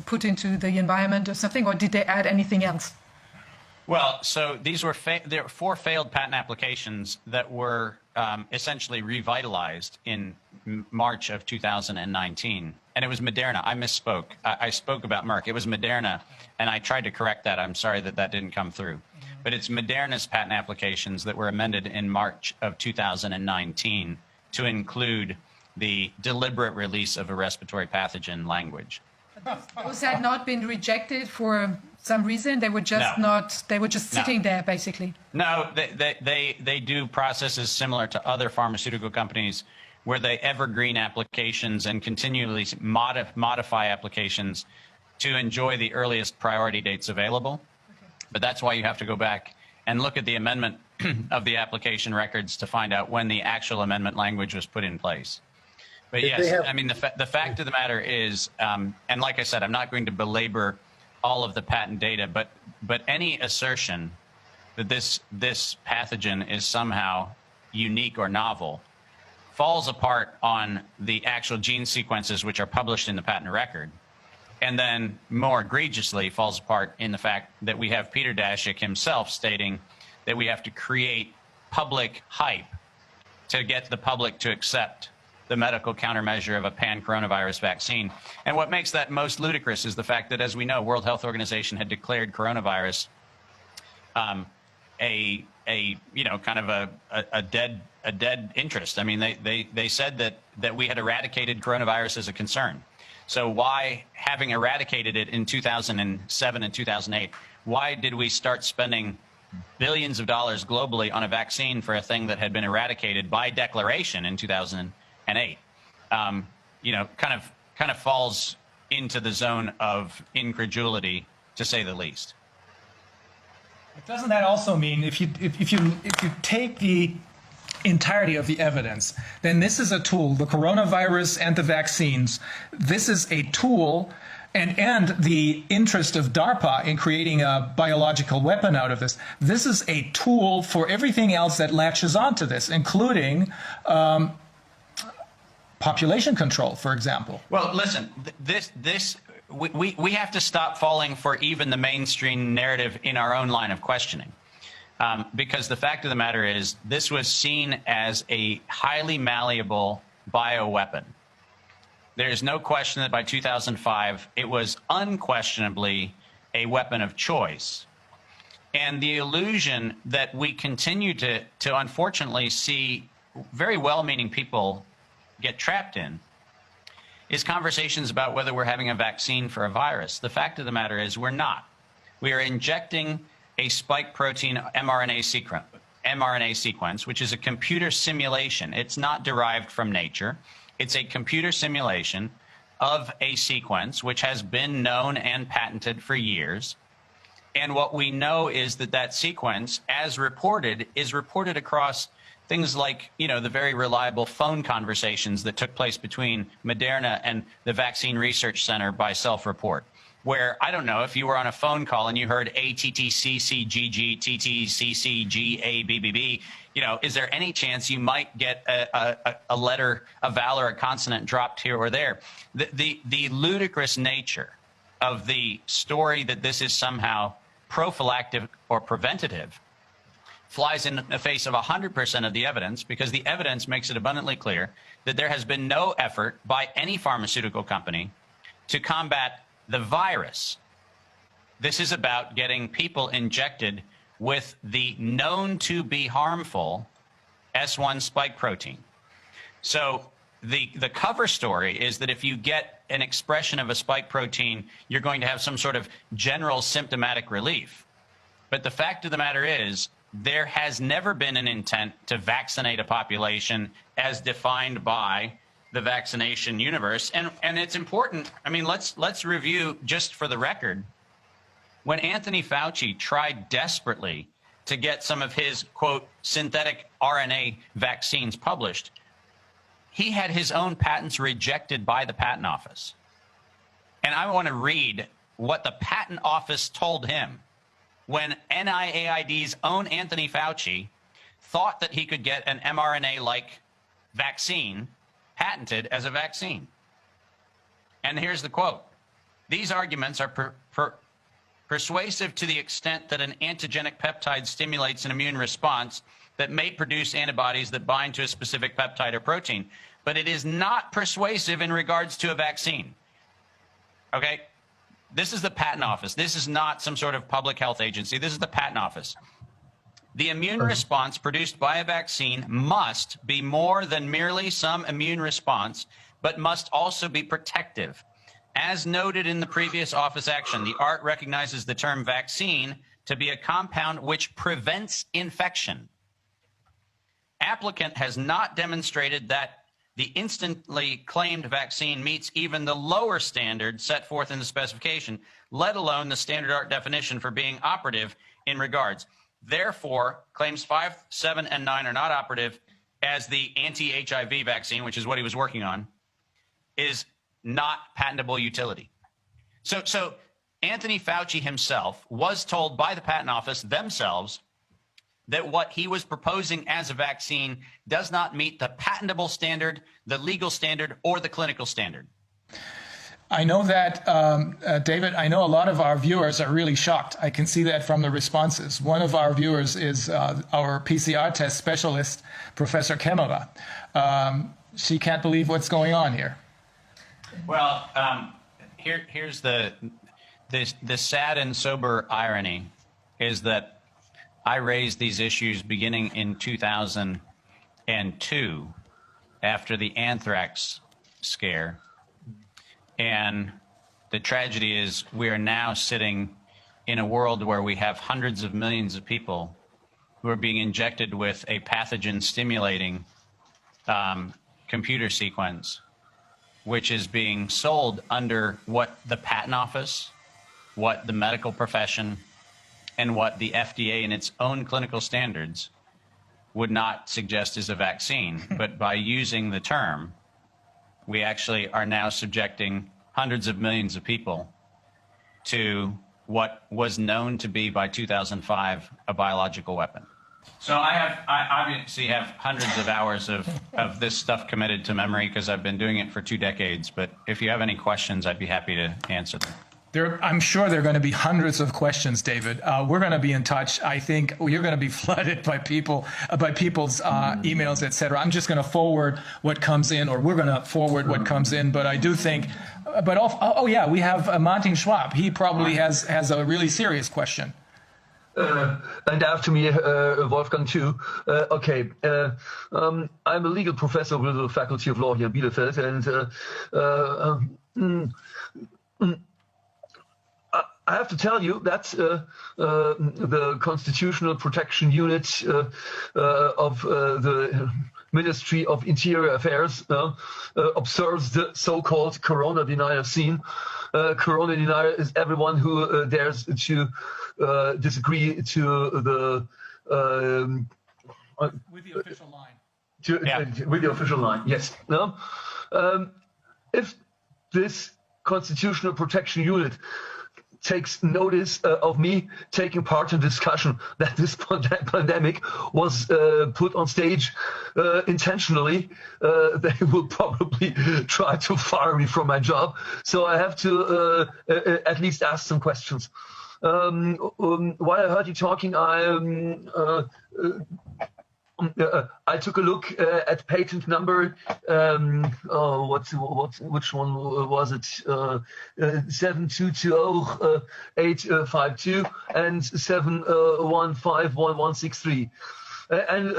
put into the environment or something, or did they add anything else? Well, so these were there were 4 failed patent applications that were essentially revitalized in March of 2019, and it was Moderna. I misspoke. I spoke about Merck. It was Moderna, and I tried to correct that. I'm sorry that didn't come through. But it's Moderna's patent applications that were amended in March of 2019 to include the deliberate release of a respiratory pathogen language. Those had not been rejected for some reason? They were just they were just sitting there, basically? No, they do processes similar to other pharmaceutical companies where they evergreen applications and continually modify applications to enjoy the earliest priority dates available. But that's why you have to go back and look at the amendment of the application records to find out when the actual amendment language was put in place. But yes, I mean, the fact of the matter is, and like I said, I'm not going to belabor all of the patent data, but any assertion that this pathogen is somehow unique or novel falls apart on the actual gene sequences which are published in the patent record. And then, more egregiously, falls apart in the fact that we have Peter Daszak himself stating that we have to create public hype to get the public to accept the medical countermeasure of a pan-coronavirus vaccine. And what makes that most ludicrous is the fact that, as we know, World Health Organization had declared coronavirus kind of a dead interest. I mean, they said that we had eradicated coronavirus as a concern. So why, having eradicated it in 2007 and 2008, why did we start spending billions of dollars globally on a vaccine for a thing that had been eradicated by declaration in 2008? Kind of falls into the zone of incredulity, to say the least. But doesn't that also mean if you take the entirety of the evidence, then this is a tool, the coronavirus and the vaccines, this is a tool, and the interest of DARPA in creating a biological weapon out of this, this is a tool for everything else that latches onto this, including population control, for example. Well, listen, we have to stop falling for even the mainstream narrative in our own line of questioning. Because the fact of the matter is, this was seen as a highly malleable bioweapon. There's no question that by 2005, it was unquestionably a weapon of choice. And the illusion that we continue to unfortunately see very well-meaning people get trapped in is conversations about whether we're having a vaccine for a virus. The fact of the matter is, we're not. We are injecting a spike protein mRNA sequence, which is a computer simulation. It's not derived from nature. It's a computer simulation of a sequence which has been known and patented for years. And what we know is that that sequence, as reported, is reported across things like, the very reliable phone conversations that took place between Moderna and the Vaccine Research Center by self-report, where, I don't know, if you were on a phone call and you heard ATTCCGG, TTCCGABBB, is there any chance you might get a letter, a vowel, or a consonant dropped here or there? The ludicrous nature of the story that this is somehow prophylactic or preventative flies in the face of 100% of the evidence, because the evidence makes it abundantly clear that there has been no effort by any pharmaceutical company to combat the virus. This is about getting people injected with the known to be harmful S1 spike protein. So the cover story is that if you get an expression of a spike protein, you're going to have some sort of general symptomatic relief. But the fact of the matter is, there has never been an intent to vaccinate a population as defined by the vaccination universe. And it's important. I mean, let's review just for the record. When Anthony Fauci tried desperately to get some of his, quote, synthetic RNA vaccines published, he had his own patents rejected by the patent office. And I want to read what the patent office told him when NIAID's own Anthony Fauci thought that he could get an mRNA-like vaccine patented as a vaccine. And here's the quote. These arguments are persuasive to the extent that an antigenic peptide stimulates an immune response that may produce antibodies that bind to a specific peptide or protein, but it is not persuasive in regards to a vaccine. Okay? This is the patent office. This is not some sort of public health agency. This is the patent office. The immune response produced by a vaccine must be more than merely some immune response, but must also be protective. As noted in the previous office action, the ART recognizes the term vaccine to be a compound which prevents infection. Applicant has not demonstrated that the instantly claimed vaccine meets even the lower standard set forth in the specification, let alone the standard ART definition for being operative in regards. Therefore, claims 5, 7, and 9 are not operative, as the anti-HIV vaccine, which is what he was working on, is not patentable utility. So Anthony Fauci himself was told by the patent office themselves that what he was proposing as a vaccine does not meet the patentable standard, the legal standard, or the clinical standard. I know that, David, I know a lot of our viewers are really shocked. I can see that from the responses. One of our viewers is our PCR test specialist, Professor Kemmerer. She can't believe what's going on here. Well, here's the sad and sober irony is that I raised these issues beginning in 2002 after the anthrax scare. And the tragedy is we are now sitting in a world where we have hundreds of millions of people who are being injected with a pathogen stimulating computer sequence, which is being sold under what the patent office, what the medical profession, and what the FDA in its own clinical standards would not suggest is a vaccine. But by using the term, we actually are now subjecting hundreds of millions of people to what was known to be by 2005 a biological weapon. So I obviously have hundreds of hours of this stuff committed to memory because I've been doing it for 2 decades. But if you have any questions, I'd be happy to answer them. I'm sure there are going to be hundreds of questions, David. We're going to be in touch. I think you're going to be flooded by people's emails, et cetera. I'm just going to forward what comes in, or we're going to forward what comes in. But I do think, yeah, we have Martin Schwab. He probably has a really serious question. And after me, Wolfgang too. Okay, I'm a legal professor with the Faculty of Law here in Bielefeld, and I have to tell you that the Constitutional Protection Unit of the Ministry of Interior Affairs observes the so-called Corona denier scene. Corona denier is everyone who dares to disagree to the with the official line. With the official line, yes. No? If this Constitutional Protection Unit takes notice of me taking part in discussion that this pandemic was put on stage intentionally, they will probably try to fire me from my job. So I have to at least ask some questions. While I heard you talking, I took a look at patent number. Which one was it? 7220-852 and 7151163. And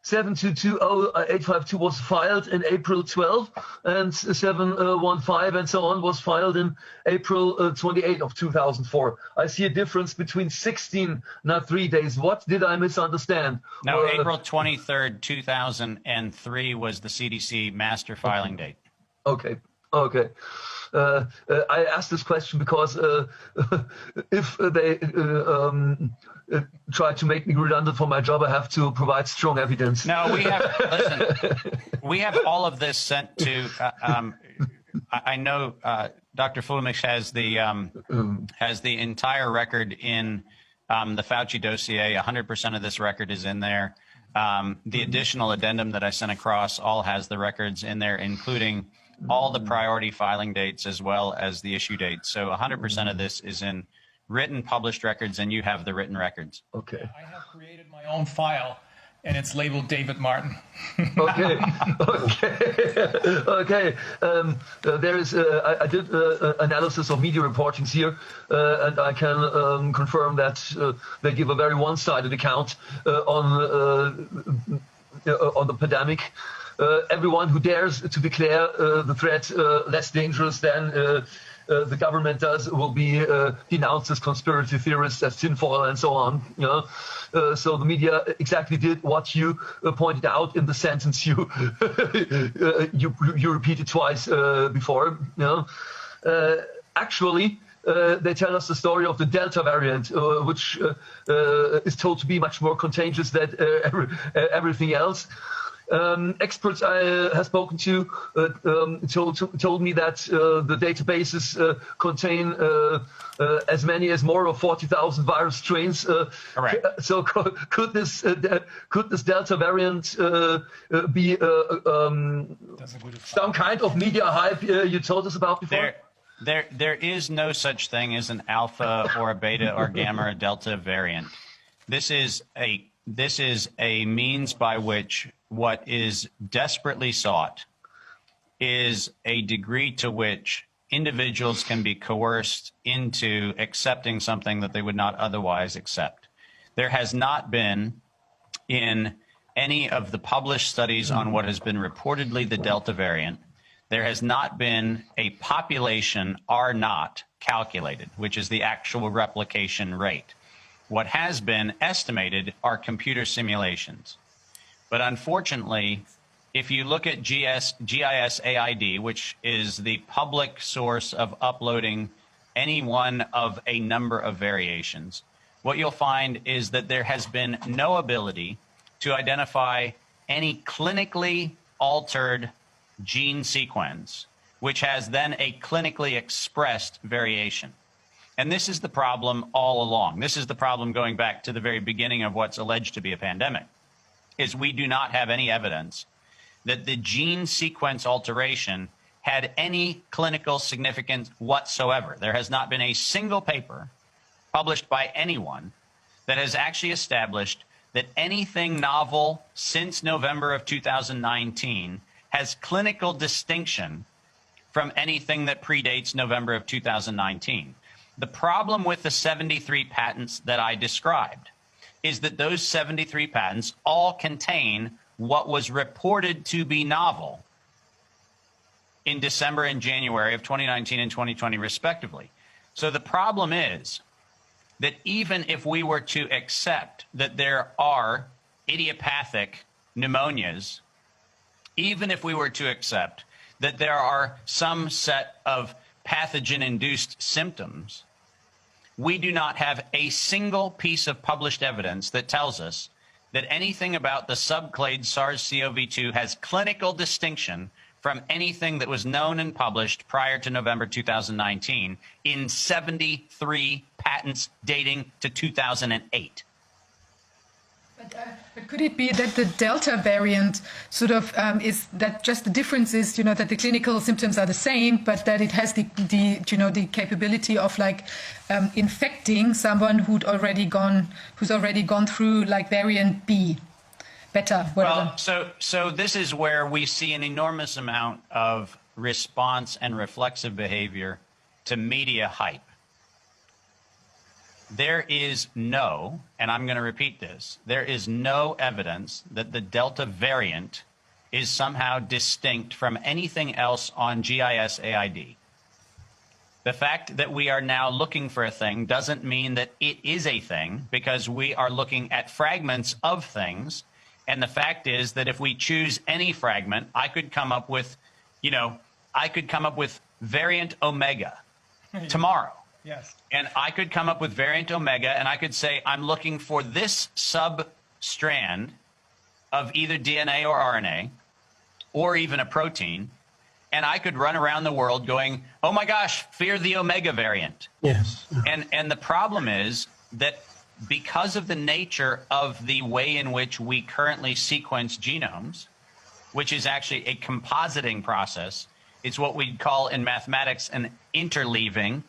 7220852 was filed in April 12, and 715 and so on was filed in April 28 of 2004. I see a difference between 16, not 3 days. What did I misunderstand? No, April 23rd, 2003 was the CDC master filing date. Okay. I asked this question because if they try to make me redundant for my job, I have to provide strong evidence. No, we have all of this sent to. I know Dr. Fulmich has the entire record in the Fauci dossier. 100% of this record is in there. The additional addendum that I sent across all has the records in there, including all the priority filing dates as well as the issue dates. So 100% of this is in written published records, and you have the written records. Okay. I have created my own file, and it's labeled David Martin. Okay. There is. I did analysis of media reportings here, and I can confirm that they give a very one-sided account on the pandemic. Everyone who dares to declare the threat less dangerous than the government does will be denounced as conspiracy theorists, as tinfoil, and so on. So the media exactly did what you pointed out in the sentence you you repeated twice before. Actually, they tell us the story of the Delta variant, which is told to be much more contagious than everything else. Experts I have spoken to told me that the databases contain as many as more of 40,000 virus strains. Correct. So could this Delta variant be some kind of media hype you told us about before? There is no such thing as an alpha or a beta or gamma or delta variant. This is a means by which what is desperately sought is a degree to which individuals can be coerced into accepting something that they would not otherwise accept. There has not been, in any of the published studies on what has been reportedly the Delta variant, there has not been a population R naught calculated, which is the actual replication rate. What has been estimated are computer simulations. But unfortunately, if you look at GIS-AID, which is the public source of uploading any one of a number of variations, what you'll find is that there has been no ability to identify any clinically altered gene sequence, which has then a clinically expressed variation. And this is the problem all along. This is the problem going back to the very beginning of what's alleged to be a pandemic, is we do not have any evidence that the gene sequence alteration had any clinical significance whatsoever. There has not been a single paper published by anyone that has actually established that anything novel since November of 2019 has clinical distinction from anything that predates November of 2019. The problem with the 73 patents that I described is that those 73 patents all contain what was reported to be novel in December and January of 2019 and 2020, respectively. So the problem is that even if we were to accept that there are idiopathic pneumonias, even if we were to accept that there are some set of pathogen-induced symptoms, we do not have a single piece of published evidence that tells us that anything about the subclade SARS-CoV-2 has clinical distinction from anything that was known and published prior to November 2019 in 73 patents dating to 2008. But could it be that the Delta variant sort of is that just the difference is, that the clinical symptoms are the same, but that it has the capability of like infecting someone who's already gone through like variant B, beta, whatever. Well, so this is where we see an enormous amount of response and reflexive behavior to media hype. There is no, and I'm going to repeat this, there is no evidence that the Delta variant is somehow distinct from anything else on GIS AID. The fact that we are now looking for a thing doesn't mean that it is a thing, because we are looking at fragments of things. And the fact is that if we choose any fragment, I could come up with, variant omega tomorrow. Yes. And I could come up with variant omega, and I could say, I'm looking for this sub-strand of either DNA or RNA, or even a protein, and I could run around the world going, oh my gosh, fear the omega variant. Yes. And the problem is that because of the nature of the way in which we currently sequence genomes, which is actually a compositing process, it's what we'd call in mathematics an interleaving.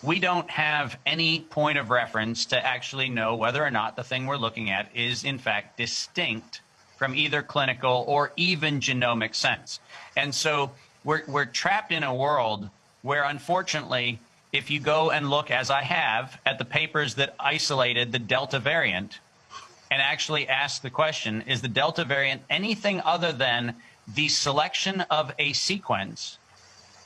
We don't have any point of reference to actually know whether or not the thing we're looking at is in fact distinct from either clinical or even genomic sense. And so we're trapped in a world where, unfortunately, if you go and look, as I have, at the papers that isolated the Delta variant and actually ask the question, is the Delta variant anything other than the selection of a sequence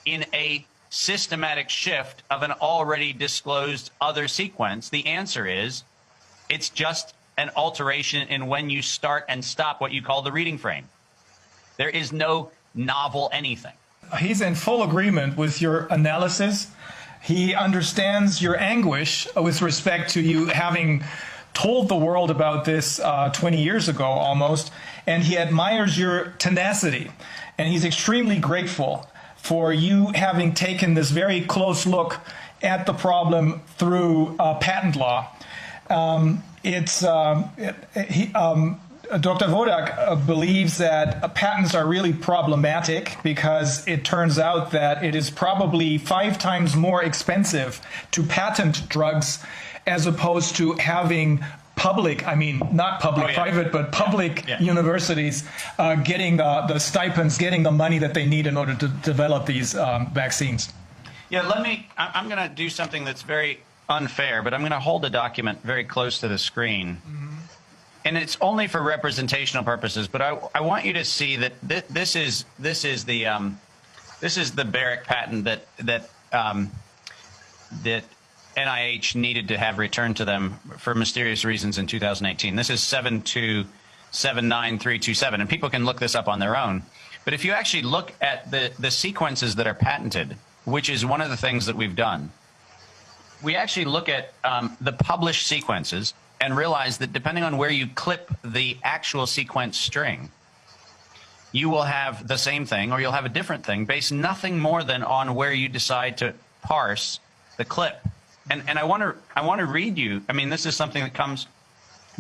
in a systematic shift of an already disclosed other sequence? The answer is it's just an alteration in when you start and stop what you call the reading frame. There is no novel anything. He's in full agreement with your analysis. He understands your anguish with respect to you having told the world about this 20 years ago almost, and he admires your tenacity, and he's extremely grateful for you having taken this very close look at the problem through patent law. Dr. Wodak believes that patents are really problematic because it turns out that it is probably 5 times more expensive to patent drugs as opposed to having public, not public, private, but public universities getting the stipends, getting the money that they need in order to develop these vaccines. Yeah, I'm going to do something that's very unfair, but I'm going to hold a document very close to the screen. Mm-hmm. And it's only for representational purposes, but I want you to see that this is the Barrick patent that NIH needed to have returned to them for mysterious reasons in 2018. This is 7279327, and people can look this up on their own. But if you actually look at the sequences that are patented, which is one of the things that we've done, we actually look at the published sequences and realize that depending on where you clip the actual sequence string, you will have the same thing or you'll have a different thing based nothing more than on where you decide to parse the clip. And I want to read you, this is something that comes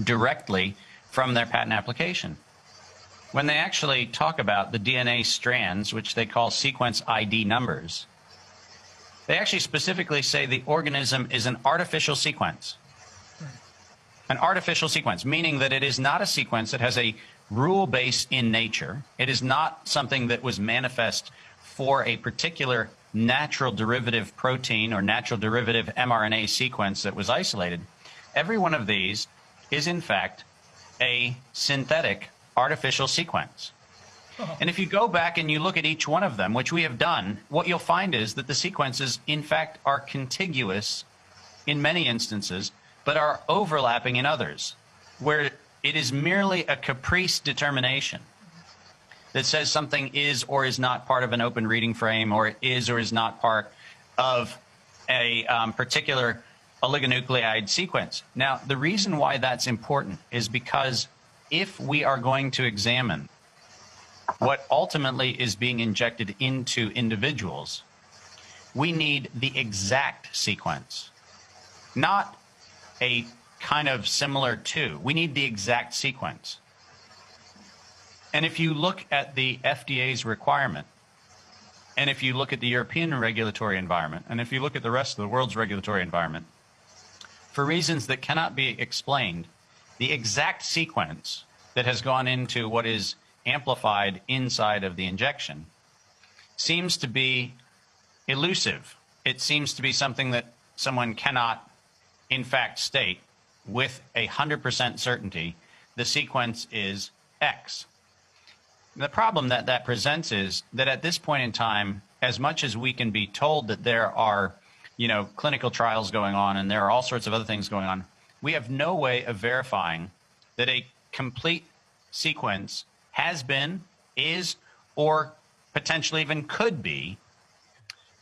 directly from their patent application. When they actually talk about the DNA strands, which they call sequence ID numbers, they actually specifically say the organism is an artificial sequence. An artificial sequence, meaning that it is not a sequence that has a rule base in nature. It is not something that was manifest for a particular natural derivative protein or natural derivative mRNA sequence that was isolated. Every one of these is, in fact, a synthetic artificial sequence. And if you go back and you look at each one of them, which we have done, what you'll find is that the sequences, in fact, are contiguous in many instances, but are overlapping in others, where it is merely a caprice determination that says something is or is not part of an open reading frame, or it is or is not part of a particular oligonucleotide sequence. Now, the reason why that's important is because if we are going to examine what ultimately is being injected into individuals, we need the exact sequence, not a kind of similar to. We need the exact sequence. And if you look at the FDA's requirement, and if you look at the European regulatory environment, and if you look at the rest of the world's regulatory environment, for reasons that cannot be explained, the exact sequence that has gone into what is amplified inside of the injection seems to be elusive. It seems to be something that someone cannot, in fact, state with 100% certainty. The sequence is X. The problem that that presents is that at this point in time, as much as we can be told that there are, clinical trials going on and there are all sorts of other things going on, we have no way of verifying that a complete sequence has been, is, or potentially even could be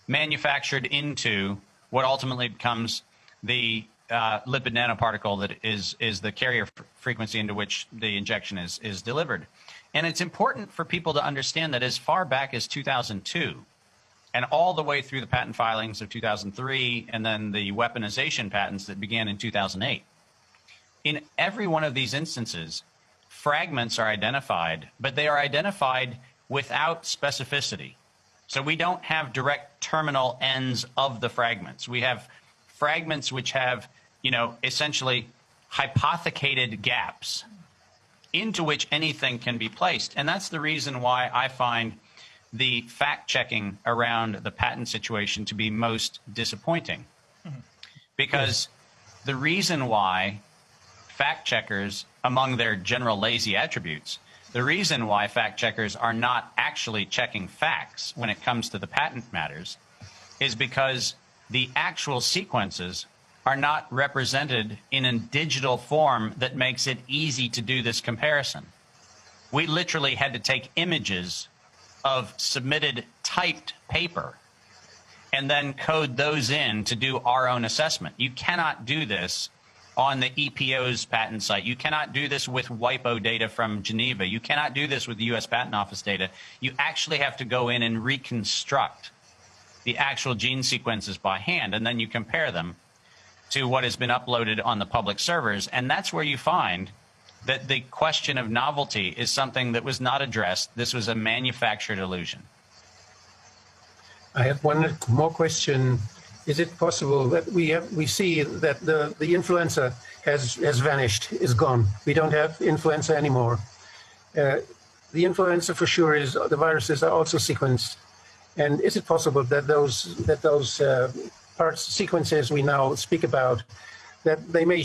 manufactured into what ultimately becomes the lipid nanoparticle that is the carrier frequency into which the injection is delivered. And it's important for people to understand that as far back as 2002 and all the way through the patent filings of 2003 and then the weaponization patents that began in 2008, in every one of these instances, fragments are identified, but they are identified without specificity. So we don't have direct terminal ends of the fragments. We have fragments which have, essentially hypothecated gaps into which anything can be placed. And that's the reason why I find the fact-checking around the patent situation to be most disappointing. Because the reason why fact-checkers, among their general lazy attributes, the reason why fact-checkers are not actually checking facts when it comes to the patent matters is because the actual sequences are not represented in a digital form that makes it easy to do this comparison. We literally had to take images of submitted typed paper and then code those in to do our own assessment. You cannot do this on the EPO's patent site. You cannot do this with WIPO data from Geneva. You cannot do this with the US Patent Office data. You actually have to go in and reconstruct the actual gene sequences by hand, and then you compare them to what has been uploaded on the public servers. And that's where you find that the question of novelty is something that was not addressed. This was a manufactured illusion. I have one more question. Is it possible that we see that the influenza has vanished, is gone? We don't have influenza anymore. The influenza for sure is the viruses are also sequenced. And is it possible that those parts sequences we now speak about, that they may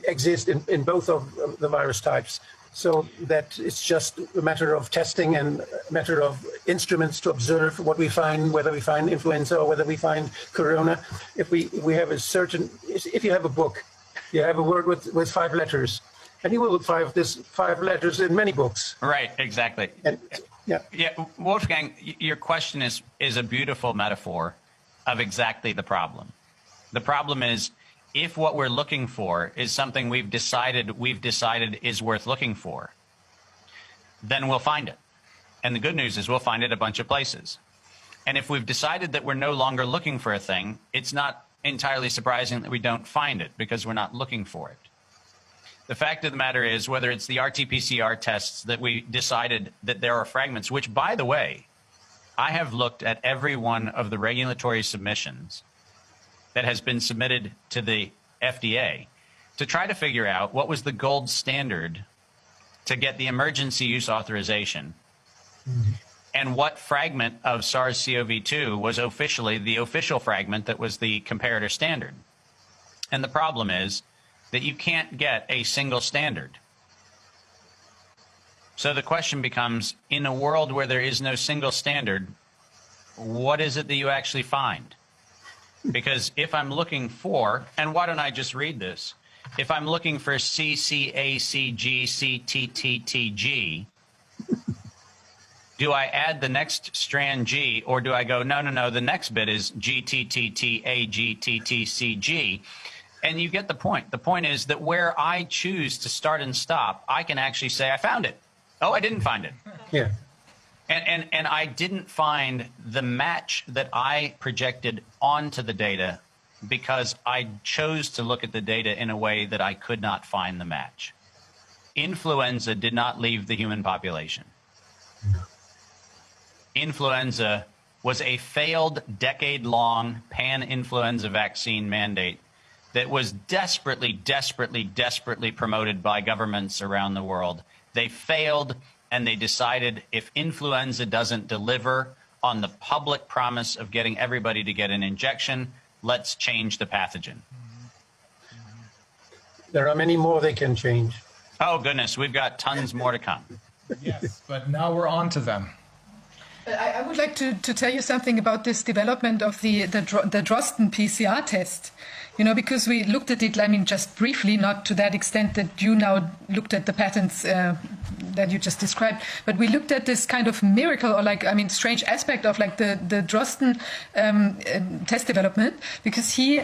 exist in both of the virus types, so that it's just a matter of testing and a matter of instruments to observe what we find, whether we find influenza or whether we find corona. If we have if you have a book, you have a word with 5 letters, and you will find this 5 letters in many books. Right, exactly. And, yeah, Wolfgang, your question is a beautiful metaphor of exactly the problem. The problem is, if what we're looking for is something we've decided is worth looking for, then we'll find it. And the good news is we'll find it a bunch of places. And if we've decided that we're no longer looking for a thing, it's not entirely surprising that we don't find it because we're not looking for it. The fact of the matter is, whether it's the RT-PCR tests that we decided that there are fragments, which, by the way, I have looked at every one of the regulatory submissions that has been submitted to the FDA to try to figure out what was the gold standard to get the emergency use authorization and what fragment of SARS-CoV-2 was officially the official fragment that was the comparator standard. And the problem is that you can't get a single standard. So the question becomes, in a world where there is no single standard, what is it that you actually find? Because if I'm looking for, and why don't I just read this? If I'm looking for CCACGCTTTG, do I add the next strand G, or do I go, no, the next bit is GTTTAGTTCG? And you get the point. The point is that where I choose to start and stop, I can actually say I found it. Oh, I didn't find it. yeah. And I didn't find the match that I projected onto the data because I chose to look at the data in a way that I could not find the match. Influenza did not leave the human population. Influenza was a failed decade-long pan-influenza vaccine mandate that was desperately, desperately, desperately promoted by governments around the world. They failed, and they decided if influenza doesn't deliver on the public promise of getting everybody to get an injection, let's change the pathogen. There are many more they can change. Oh, goodness, we've got tons more to come. Yes, but now we're on to them. I would like to tell you something about this development of the Drosten PCR test. You know, because we looked at it, I mean, just briefly, not to that extent that you now looked at the patents that you just described, but we looked at this kind of miracle or like, I mean, strange aspect of like the Drosten test development, because he,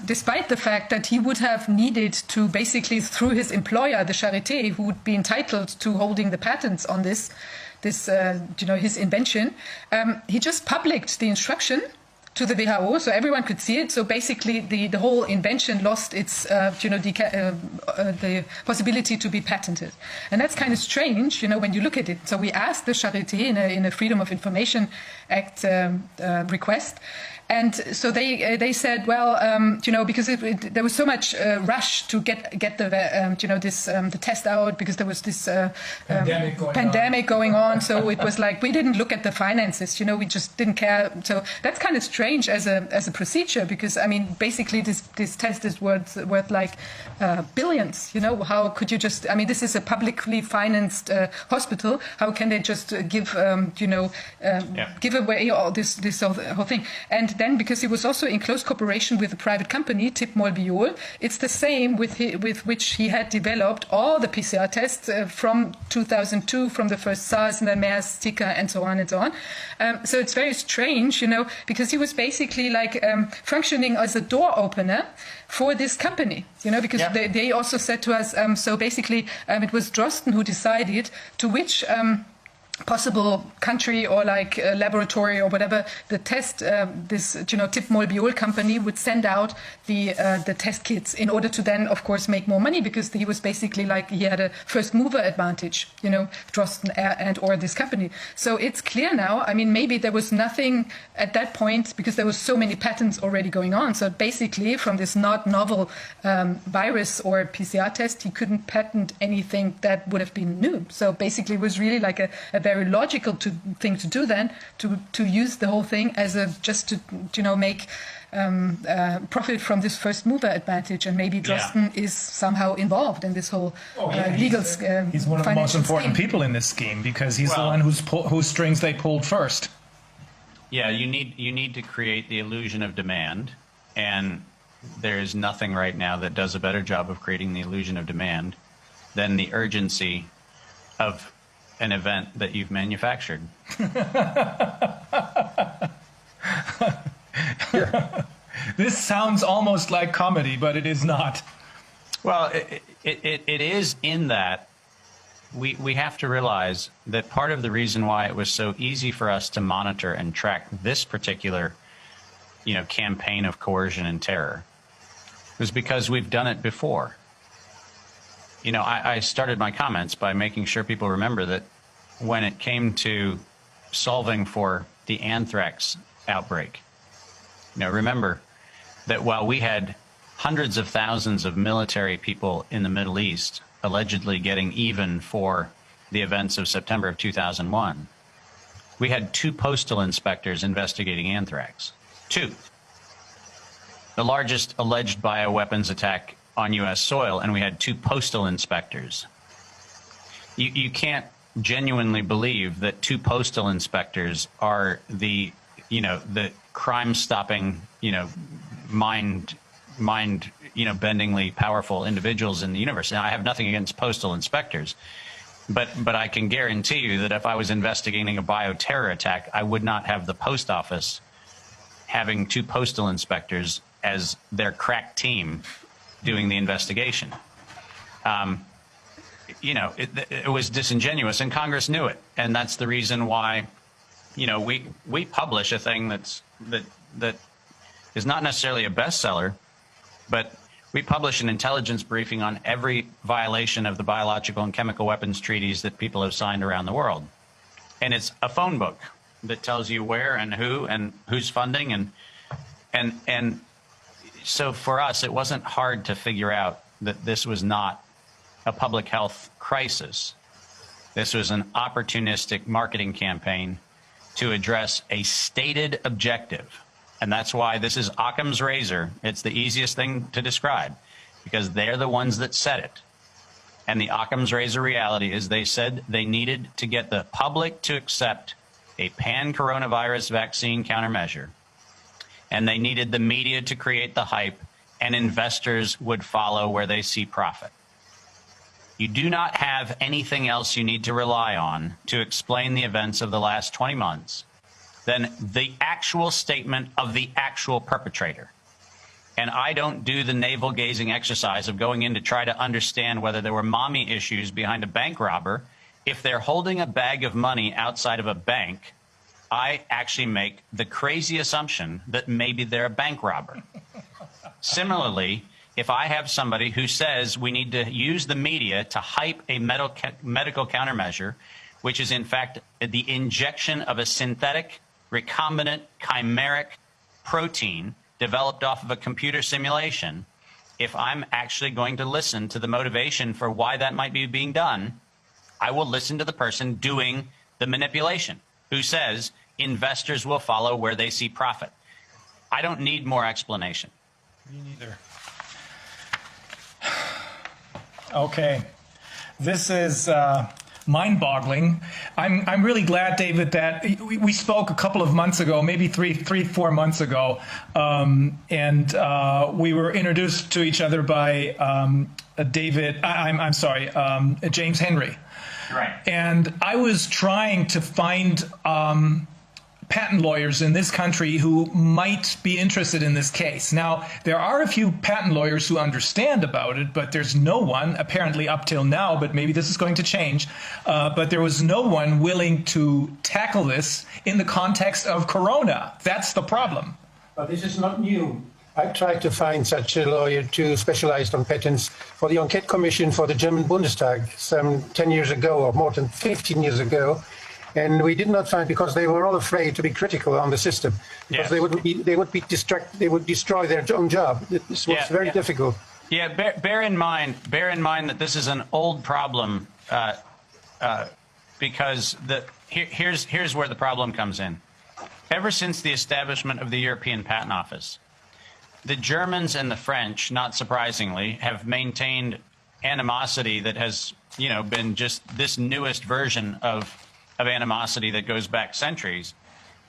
despite the fact that he would have needed to basically, through his employer, the Charité, who would be entitled to holding the patents on this, you know, his invention, he just published the instruction to the WHO, so everyone could see it. So basically, the whole invention lost its, you know, the possibility to be patented, and that's kind of strange, you know, when you look at it. So we asked the Charité in a Freedom of Information Act request. And so they said, well, you know, because there was so much rush to get the you know, this the test out, because there was this pandemic going on. So it was like we didn't look at the finances, you know, we just didn't care. So that's kind of strange as a procedure, because I mean, basically this test is worth like billions. You know, how could you just? I mean, this is a publicly financed hospital. How can they just give you know give away all this whole thing? And then, because he was also in close cooperation with a private company, Tip Molbiol, it's the same with which he had developed all the PCR tests from 2002, from the first SARS and then MERS, Zika, and so on and so on. So it's very strange, you know, because he was basically like functioning as a door opener for this company, you know, because they also said to us, so basically it was Drosten who decided to which possible country or like laboratory or whatever the test this, you know, Tip Molbiol company would send out the test kits in order to then of course make more money, because he was basically like he had a first mover advantage, you know, Drosten and or this company. So it's clear now, I mean, maybe there was nothing at that point because there was so many patents already going on. So basically from this not novel virus or PCR test, he couldn't patent anything that would have been new. So basically it was really like a very logical thing to do then, to use the whole thing as a just to, you know, make profit from this first mover advantage. And maybe Drosten is somehow involved in this whole legal he's one of the most important people in this scheme, because he's the one whose strings they pulled first. Yeah, you need to create the illusion of demand, and there is nothing right now that does a better job of creating the illusion of demand than the urgency of an event that you've manufactured. This sounds almost like comedy, but it is not. Well, it is, in that we have to realize that part of the reason why it was so easy for us to monitor and track this particular, you know, campaign of coercion and terror was because we've done it before. You know, I started my comments by making sure people remember that when it came to solving for the anthrax outbreak, you know, remember that while we had hundreds of thousands of military people in the Middle East allegedly getting even for the events of September of 2001, we had 2 postal inspectors investigating anthrax. 2. The largest alleged bioweapons attack on U.S. soil, and we had 2 postal inspectors. You can't genuinely believe that 2 postal inspectors are the, you know, the crime-stopping, you know, mind, you know, bendingly powerful individuals in the universe. Now, I have nothing against postal inspectors, but I can guarantee you that if I was investigating a bioterror attack, I would not have the post office having 2 postal inspectors as their crack team doing the investigation. You know, it was disingenuous, and Congress knew it, and that's the reason why, you know, we publish a thing that is not necessarily a bestseller, but we publish an intelligence briefing on every violation of the biological and chemical weapons treaties that people have signed around the world. And it's a phone book that tells you where and who's funding. And so for us, it wasn't hard to figure out that this was not a public health crisis. This was an opportunistic marketing campaign to address a stated objective. And that's why this is Occam's razor. It's the easiest thing to describe because they're the ones that said it. And the Occam's razor reality is they said they needed to get the public to accept a pan-coronavirus vaccine countermeasure. And they needed the media to create the hype, and investors would follow where they see profit. You do not have anything else you need to rely on to explain the events of the last 20 months than the actual statement of the actual perpetrator. And I don't do the navel-gazing exercise of going in to try to understand whether there were mommy issues behind a bank robber. If they're holding a bag of money outside of a bank, I actually make the crazy assumption that maybe they're a bank robber. Similarly, if I have somebody who says we need to use the media to hype a medical countermeasure, which is in fact the injection of a synthetic, recombinant, chimeric protein developed off of a computer simulation, if I'm actually going to listen to the motivation for why that might be being done, I will listen to the person doing the manipulation who says investors will follow where they see profit. I don't need more explanation. Me neither. Okay. This is mind-boggling. I'm really glad, David, that we spoke a couple of months ago, maybe 4 months ago, and we were introduced to each other by James Henry. Right. And I was trying to find patent lawyers in this country who might be interested in this case. Now, there are a few patent lawyers who understand about it, but there's no one, apparently up till now, but maybe this is going to change, but there was no one willing to tackle this in the context of Corona. That's the problem. But this is not new. I tried to find such a lawyer too, specialized on patents, for the Enquete Commission for the German Bundestag some 10 years ago, or more than 15 years ago. And we did not find, because they were all afraid to be critical on the system, because Yes. they would destroy their own job. This was very difficult. Yeah, bear in mind that this is an old problem, because here's where the problem comes in. Ever since the establishment of the European Patent Office, the Germans and the French, not surprisingly, have maintained animosity that has, been just this newest version of animosity that goes back centuries.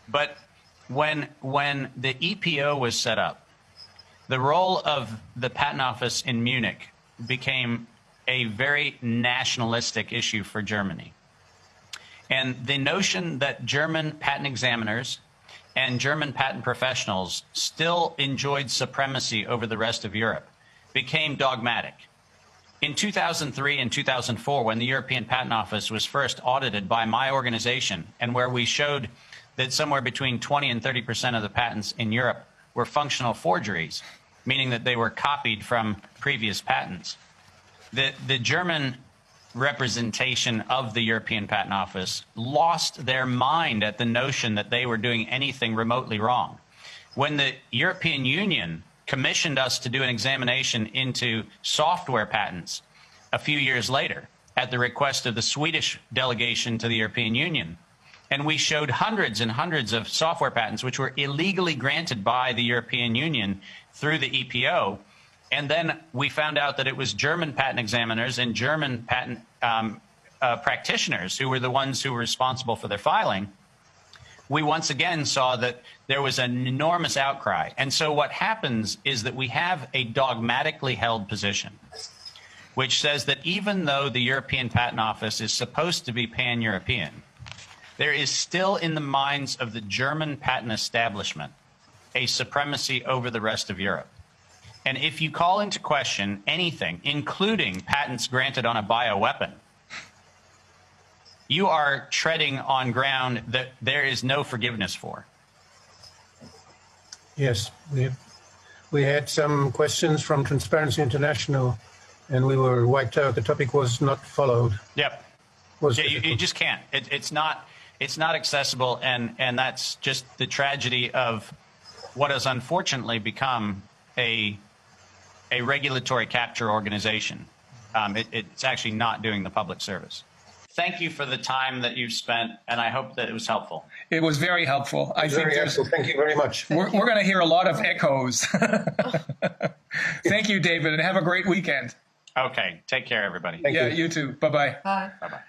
But when the EPO was set up, the role of the Patent Office in Munich became a very nationalistic issue for Germany. And the notion that German patent examiners and German patent professionals still enjoyed supremacy over the rest of Europe became dogmatic. In 2003 and 2004, when the European Patent Office was first audited by my organization, and where we showed that somewhere between 20 and 30% of the patents in Europe were functional forgeries, meaning that they were copied from previous patents, the German representation of the European Patent Office lost their mind at the notion that they were doing anything remotely wrong. When the European Union commissioned us to do an examination into software patents a few years later at the request of the Swedish delegation to the European Union, and we showed hundreds and hundreds of software patents which were illegally granted by the European Union through the EPO. And then we found out that it was German patent examiners and German patent practitioners who were the ones who were responsible for their filing. We once again saw that there was an enormous outcry. And so what happens is that we have a dogmatically held position, which says that even though the European Patent Office is supposed to be pan-European, there is still in the minds of the German patent establishment a supremacy over the rest of Europe. And if you call into question anything, including patents granted on a bioweapon, you are treading on ground that there is no forgiveness for. Yes, we had some questions from Transparency International, and we were wiped out. The topic was not followed. Yep. Was Yeah, you difficult. just can't. It's not accessible, and that's just the tragedy of what has unfortunately become a regulatory capture organization. It's actually not doing the public service. Thank you for the time that you've spent, and I hope that it was helpful. It was very helpful. I think Very there's. helpful. Thank you very much. We're going to hear a lot of echoes. Thank you, David, and have a great weekend. Okay, take care, everybody. Thank Yeah, you. you too. Bye-bye. Bye. Bye-bye.